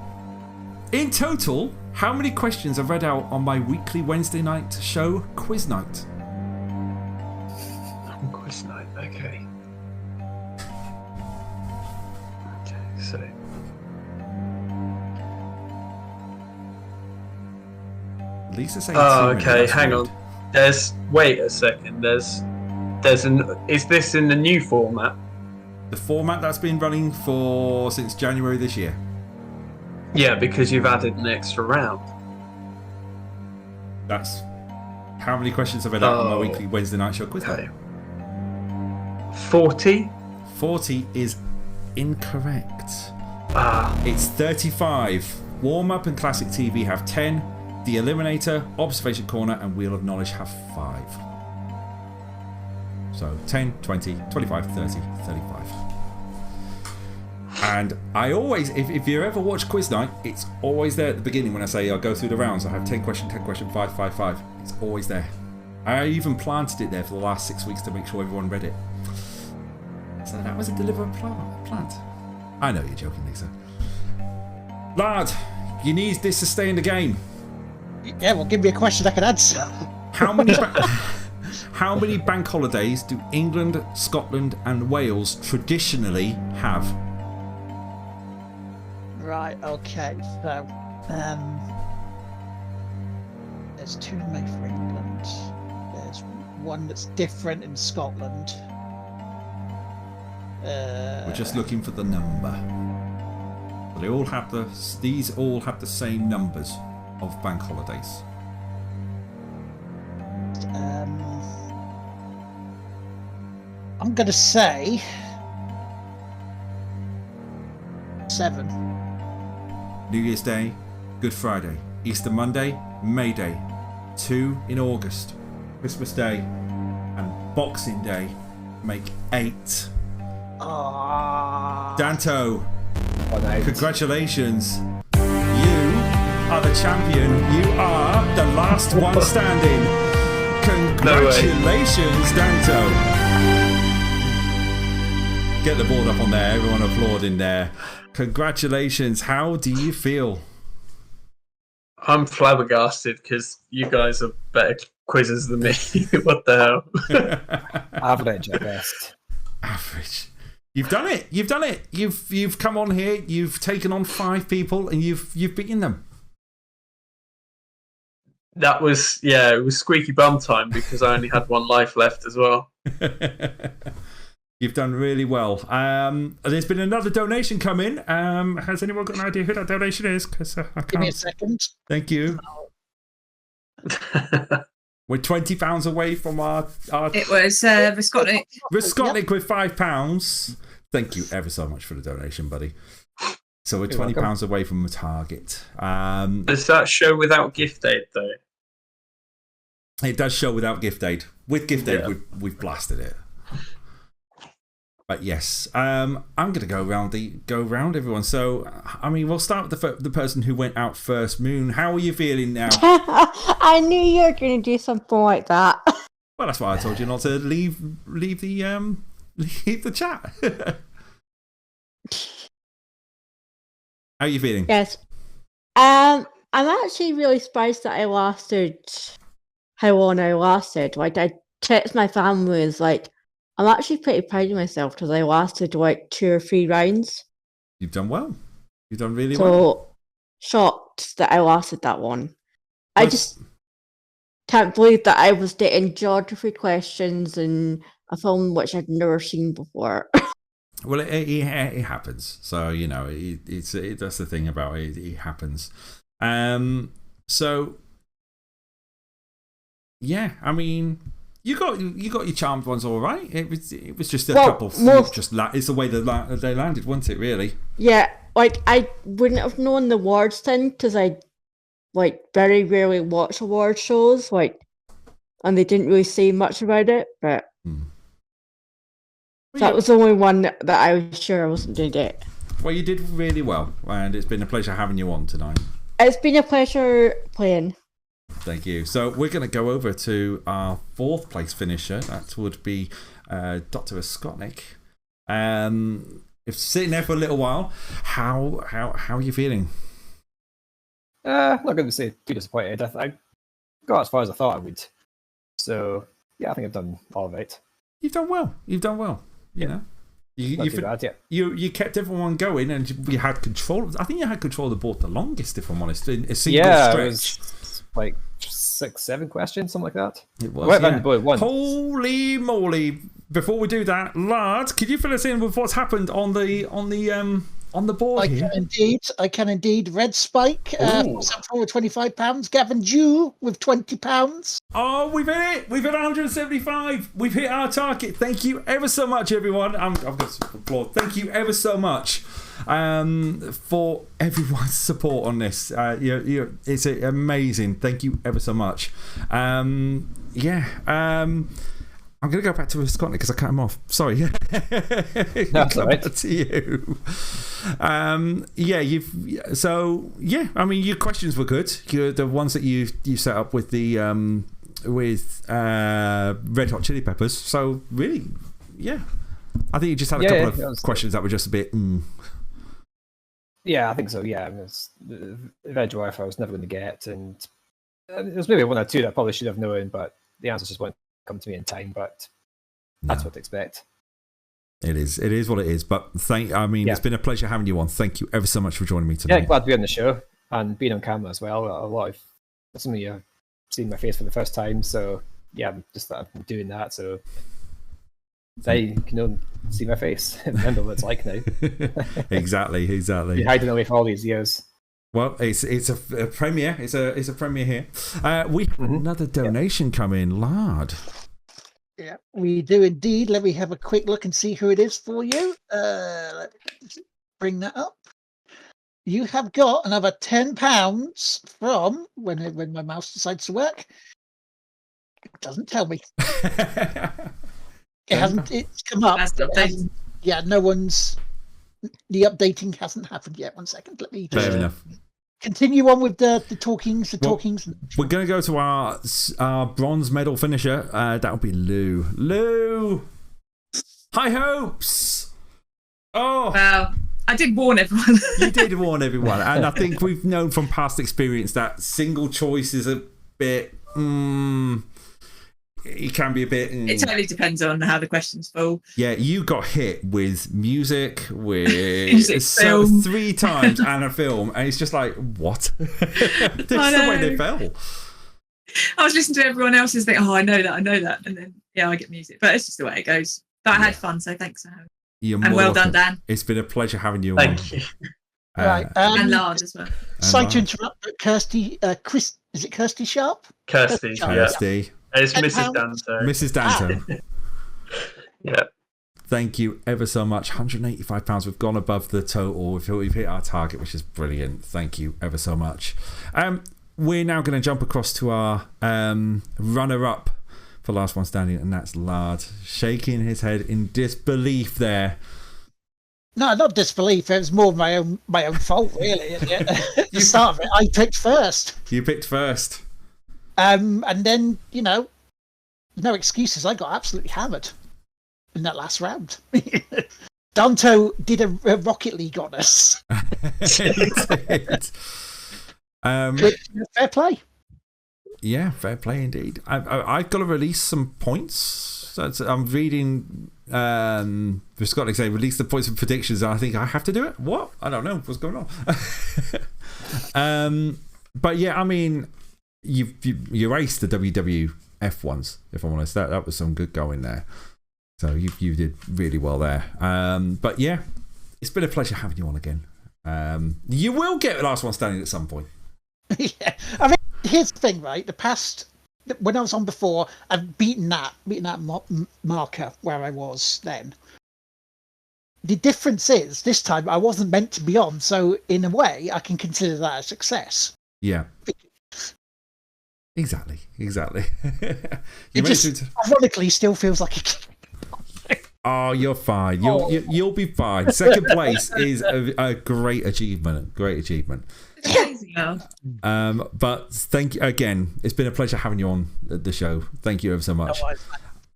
In total, how many questions are read out on my weekly Wednesday night show, Quiz Night? Quiz Night, okay. So Lisa saying okay, hang on. Wait a second. Is this in the new format? The format that's been running since January this year. Yeah, because you've added an extra round. That's how many questions I've read out on my weekly Wednesday night show, Quiz Night. 40? 40 is incorrect. Ah. It's 35. Warm Up and Classic TV have 10. The Eliminator, Observation Corner, and Wheel of Knowledge have 5. So 10, 20, 25, 30, 35. And I always, if you ever watch Quiz Night, it's always there at the beginning when I say I'll go through the rounds. I have 10 question, 5, 5, 5. It's always there. I even planted it there for the last 6 weeks to make sure everyone read it. So that was a deliberate plant. I know you're joking, Lisa. Lard, you need this to stay in the game. Yeah, well, give me a question I can answer. How many bank holidays do England, Scotland, and Wales traditionally have? Right. Okay. So, there's 2 made for England. There's one that's different in Scotland. We're just looking for the number. They all have these all have the same numbers of bank holidays. I'm going to say 7. New Year's Day, Good Friday, Easter Monday, May Day, 2 in August, Christmas Day, and Boxing Day make 8. Danto, congratulations. You are the champion. You are the last one standing. Congratulations, Danto. Get the board up on there. Everyone applauding there. Congratulations. How do you feel? I'm flabbergasted because you guys are better quizzes than me. What the hell? Average at best. Average. You've done it. You've done it. You've come on here. You've taken on 5 people, and you've beaten them. That was it was squeaky bum time because I only had 1 life left as well. You've done really well. There's been another donation come in. Has anyone got an idea who that donation is? Because I can't. Give me a second. Thank you. We're £20 away from our. It was Roscotnik. Roscotnik with £5. Thank you ever so much for the donation, buddy. So we're £20 away from the target. Does that show without gift aid though? It does show without gift aid. With gift aid, we've blasted it. But yes, I'm going to go round everyone. So I mean, we'll start with the person who went out first. Moon, how are you feeling now? I knew you were going to do something like that. Well, that's why I told you not to leave the chat. How are you feeling? Yes. I'm actually really surprised that I lasted how long I lasted. Like, I text my family and was like, I'm actually pretty proud of myself because I lasted like 2 or 3 rounds. You've done well. You've done really so, well. Shocked that I lasted that one. I just can't believe that I was getting geography questions in a film which I'd never seen before. Well, it happens. So, you know, that's the thing about it. It happens. So, yeah, I mean, you got your charmed ones all right. It was just a couple. It's the way they landed, wasn't it? Really? Yeah, like I wouldn't have known the awards thing because I very rarely watch award shows. And they didn't really say much about it, but. That was the only one that I was sure I wasn't going to get. Well, you did really well, and it's been a pleasure having you on tonight. It's been a pleasure playing. Thank you. So we're going to go over to our 4th place finisher. That would be DrRoscotnik. If sitting there for a little while, how are you feeling? I'm not going to say too disappointed. I got as far as I thought I would. So yeah, I think I've done all right. You've done well. You know, you kept everyone going, and you had control. I think you had control of the board the longest, if I'm honest, in a single stretch. It was like 6-7 questions, something like that. It was. I went around the board once. Holy moly! Before we do that, Lard, could you fill us in with what's happened on the board here? I can indeed. Red Spike, forward £25. Gavin Dew with £20. Oh, we've hit it! We've hit 175. We've hit our target. Thank you ever so much, everyone. I've got to applaud. Thank you ever so much for everyone's support on this. It's amazing. Thank you ever so much. I'm going to go back to Roscotnik because I cut him off. Sorry. That's all right. To you. I mean, your questions were good. The ones that you set up with the Red Hot Chili Peppers. So really, yeah. I think you just had a couple of questions that were just a bit. Yeah, I think so. Yeah, the Red Dwarf I was never going to get, and there's maybe 1 or 2 that I probably should have known, but the answers just won't come to me in time. But that's what to expect. It is what it is. But it's been a pleasure having you on. Thank you ever so much for joining me tonight. Yeah, glad to be on the show and being on camera as well. A lot of some of you have seen my face for the first time, so yeah, I'm doing that. So they can see my face and remember what it's like now. Exactly. You're hiding away for all these years. Well, it's a premiere. It's a premiere here. We have another donation come in, Lard. Yeah, we do indeed. Let me have a quick look and see who it is for you. Let me just bring that up. You have got another £10 from when my mouse decides to work. It doesn't tell me. It hasn't. It's come up. Yeah, no one's. The updating hasn't happened yet. 1 second. Let me just Fair enough. continue on with the talkings. We're going to go to our bronze medal finisher. That'll be Lou. Lou! High hopes! Oh! Wow. I did warn everyone. You did warn everyone. And I think we've known from past experience that single choice is a bit... it can be a bit... It totally depends on how the questions fall. Yeah, you got hit with music, with film. 3 times and a film, and it's just like, what? That's the way they fell. I was listening to everyone else's thing. Oh, I know that. And then, yeah, I get music. But it's just the way it goes. But I had fun, so thanks for having me. And well done, Dan. It's been a pleasure having you Thank you. Right. And Lard as well. Sorry to interrupt, but Kirsty, is it Kirsty Sharp? Kirsty, Sharp. yeah. Kirsty. It's Mrs. Danto. Mrs. Danto. Yeah. Thank you ever so much. £185. We've gone above the total. We've hit our target, which is brilliant. Thank you ever so much. We're now going to jump across to our runner-up for last one standing, and that's Lard, shaking his head in disbelief there. No, not disbelief. It was more my own fault, really. At the start of it, I picked first. You picked first. And then, no excuses. I got absolutely hammered in that last round. Danto did a Rocket League on us. He did. Fair play. Yeah, fair play indeed. I've got to release some points. I'm reading DrRoscotnik say release the points for predictions, and I think I have to do it. What? I don't know what's going on. But yeah, I mean, you raced the WWF ones, if I'm honest. That was some good going there. So you did really well there. But yeah, it's been a pleasure having you on again. You will get the last one standing at some point. Yeah, I mean, here's the thing, right? When I was on before, I've beaten that marker where I was then. The difference is this time I wasn't meant to be on, so in a way I can consider that a success. Yeah. Exactly. It just ironically still feels like a... Oh, you're fine. You'll be fine. Second place is a great achievement. But thank you again. It's been a pleasure having you on the show. Thank you ever so much.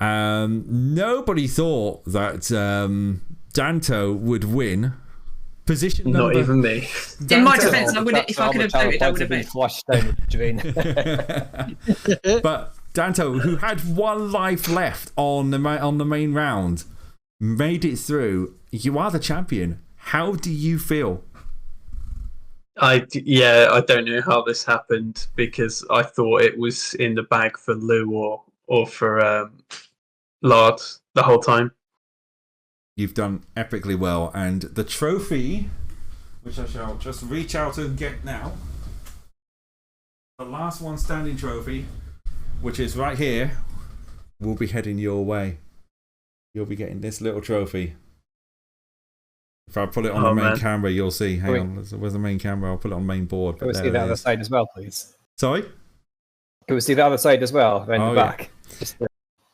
Nobody thought that Danto would win. Position number. Not even me. In my defence, I wouldn't. If I could have voted, I would have been flushed down the drain. But Danto, who had 1 life left on the main round, made it through. You are the champion. How do you feel? I don't know how this happened, because I thought it was in the bag for Lou or for Lard the whole time. You've done epically well, and the trophy, which I shall just reach out and get now, the last one standing trophy, which is right here, will be heading your way. You'll be getting this little trophy. If I put it on the main camera, you'll see. Hang on, where's the main camera? I'll put it on the main board. Can we see the other side as well, please? Sorry? Can we see the other side as well, around the back?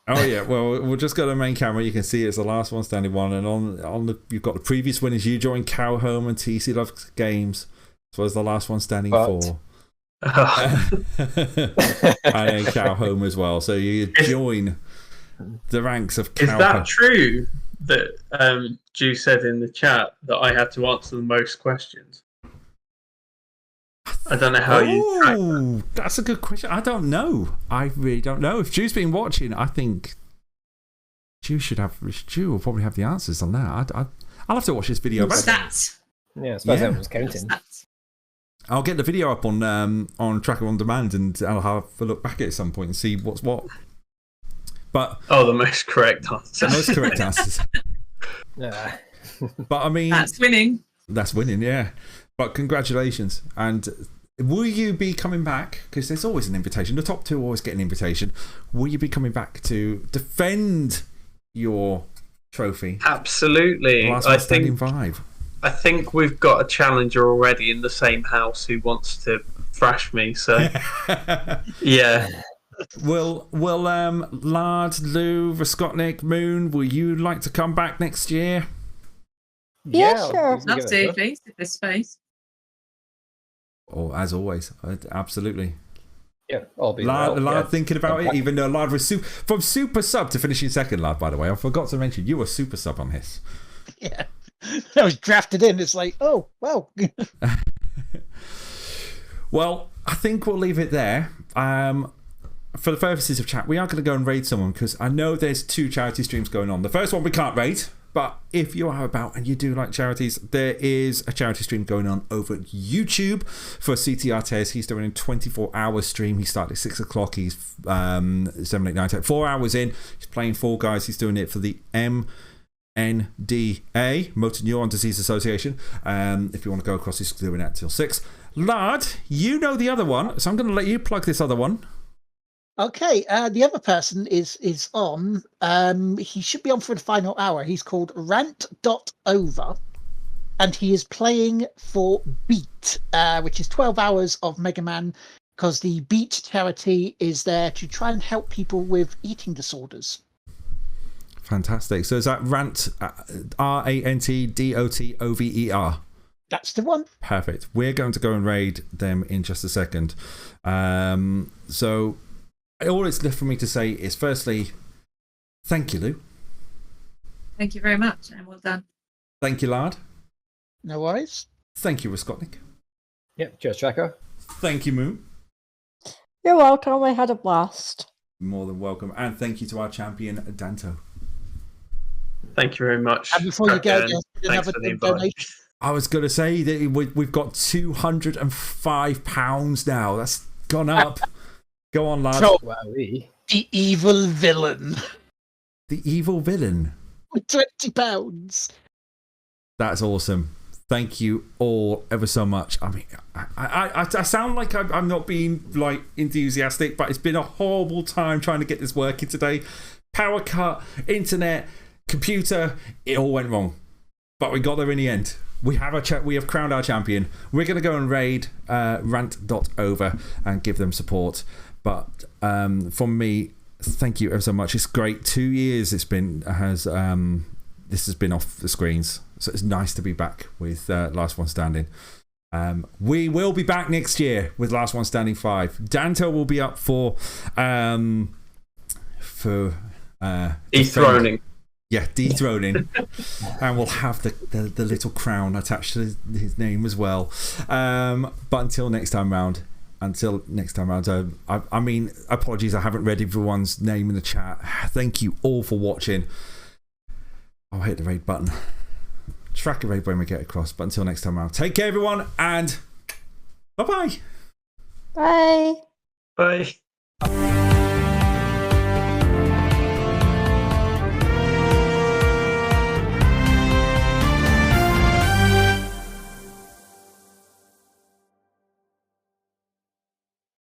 Oh yeah, well, we'll just go to the main camera. You can see it's the last one standing one, and on the you've got the previous winners. You joined Cowhome and TCLovesGames, as well as the last one standing 4. And then Cowhome as well. So you join the ranks of Cowhome. Is that true that Ju said in the chat that I had to answer the most questions? I don't know how you track that. That's a good question. I don't know. I really don't know. If Ju's been watching, I think Ju will probably have the answers on that. I'll have to watch this video back. Stats. Yeah, I suppose everyone's counting. I'll get the video up on Tracker on Demand, and I'll have a look back at it at some point and see what's what. But the most correct answers. The most correct answers. Yeah. But I mean, that's winning. That's winning, yeah. But congratulations, and will you be coming back? Because there's always an invitation. The top 2 always get an invitation. Will you be coming back to defend your trophy? Absolutely. Last One Standing 5. I think we've got a challenger already in the same house who wants to thrash me. So, yeah. Will Lard, Lou, Roscotnik, Moon, will you like to come back next year? Yeah, sure. Love to, please, if there's space. Oh, as always, absolutely. Yeah, I'll be Lard thinking about it, even though Lard was from super sub to finishing second. Lard, by the way, I forgot to mention you were super sub on this. Yeah, I was drafted in. It's like, oh well. Well, I think we'll leave it there. For the purposes of chat, we are going to go and raid someone because I know there's 2 charity streams going on. The first one we can't raid, but if you are about and you do like charities, there is a charity stream going on over YouTube for CT Artes. He's doing a 24-hour stream. He started at 6 o'clock. He's 7, 8, 9, 10, 4 hours in. He's playing Fall Guys. He's doing it for the MNDA, Motor Neuron Disease Association. If you want to go across, he's doing that till 6. Lard, you know the other one, so I'm going to let you plug this other one. Okay, the other person is on. He should be on for the final hour. He's called Rant.over, and he is playing for Beat, which is 12 hours of Mega Man, because the Beat charity is there to try and help people with eating disorders. Fantastic. So is that Rant, RANTDOTOVER? That's the one. Perfect. We're going to go and raid them in just a second. So all it's left for me to say is, firstly, thank you, Lou. Thank you very much, and well done. Thank you, Lard. No worries. Thank you, Roscotnik. Yep, cheers, Tracker. Thank you, Moon. You're welcome. I had a blast. More than welcome. And thank you to our champion, Danto. Thank you very much. And before you go, thanks for the invite. donation. I was going to say that we've got £205 now. That's gone up. Go on, lad. The evil villain. The evil villain. With £20. That's awesome. Thank you all ever so much. I mean, I sound like I'm not being like enthusiastic, but it's been a horrible time trying to get this working today. Power cut, internet, computer, it all went wrong. But we got there in the end. We have crowned our champion. We're going to go and raid Rant.over and give them support. But from me, thank you ever so much. It's great. 2 years this has been off the screens. So it's nice to be back with Last One Standing. We will be back next year with Last One Standing 5. Danto will be up for dethroning. Yeah, dethroning. And we'll have the little crown attached to his name as well. But until next time round, I mean, apologies, I haven't read everyone's name in the chat. Thank you all for watching. I'll hit the raid button. Track a raid when we get across. But until next time around, take care, everyone, and bye-bye. Bye. Bye.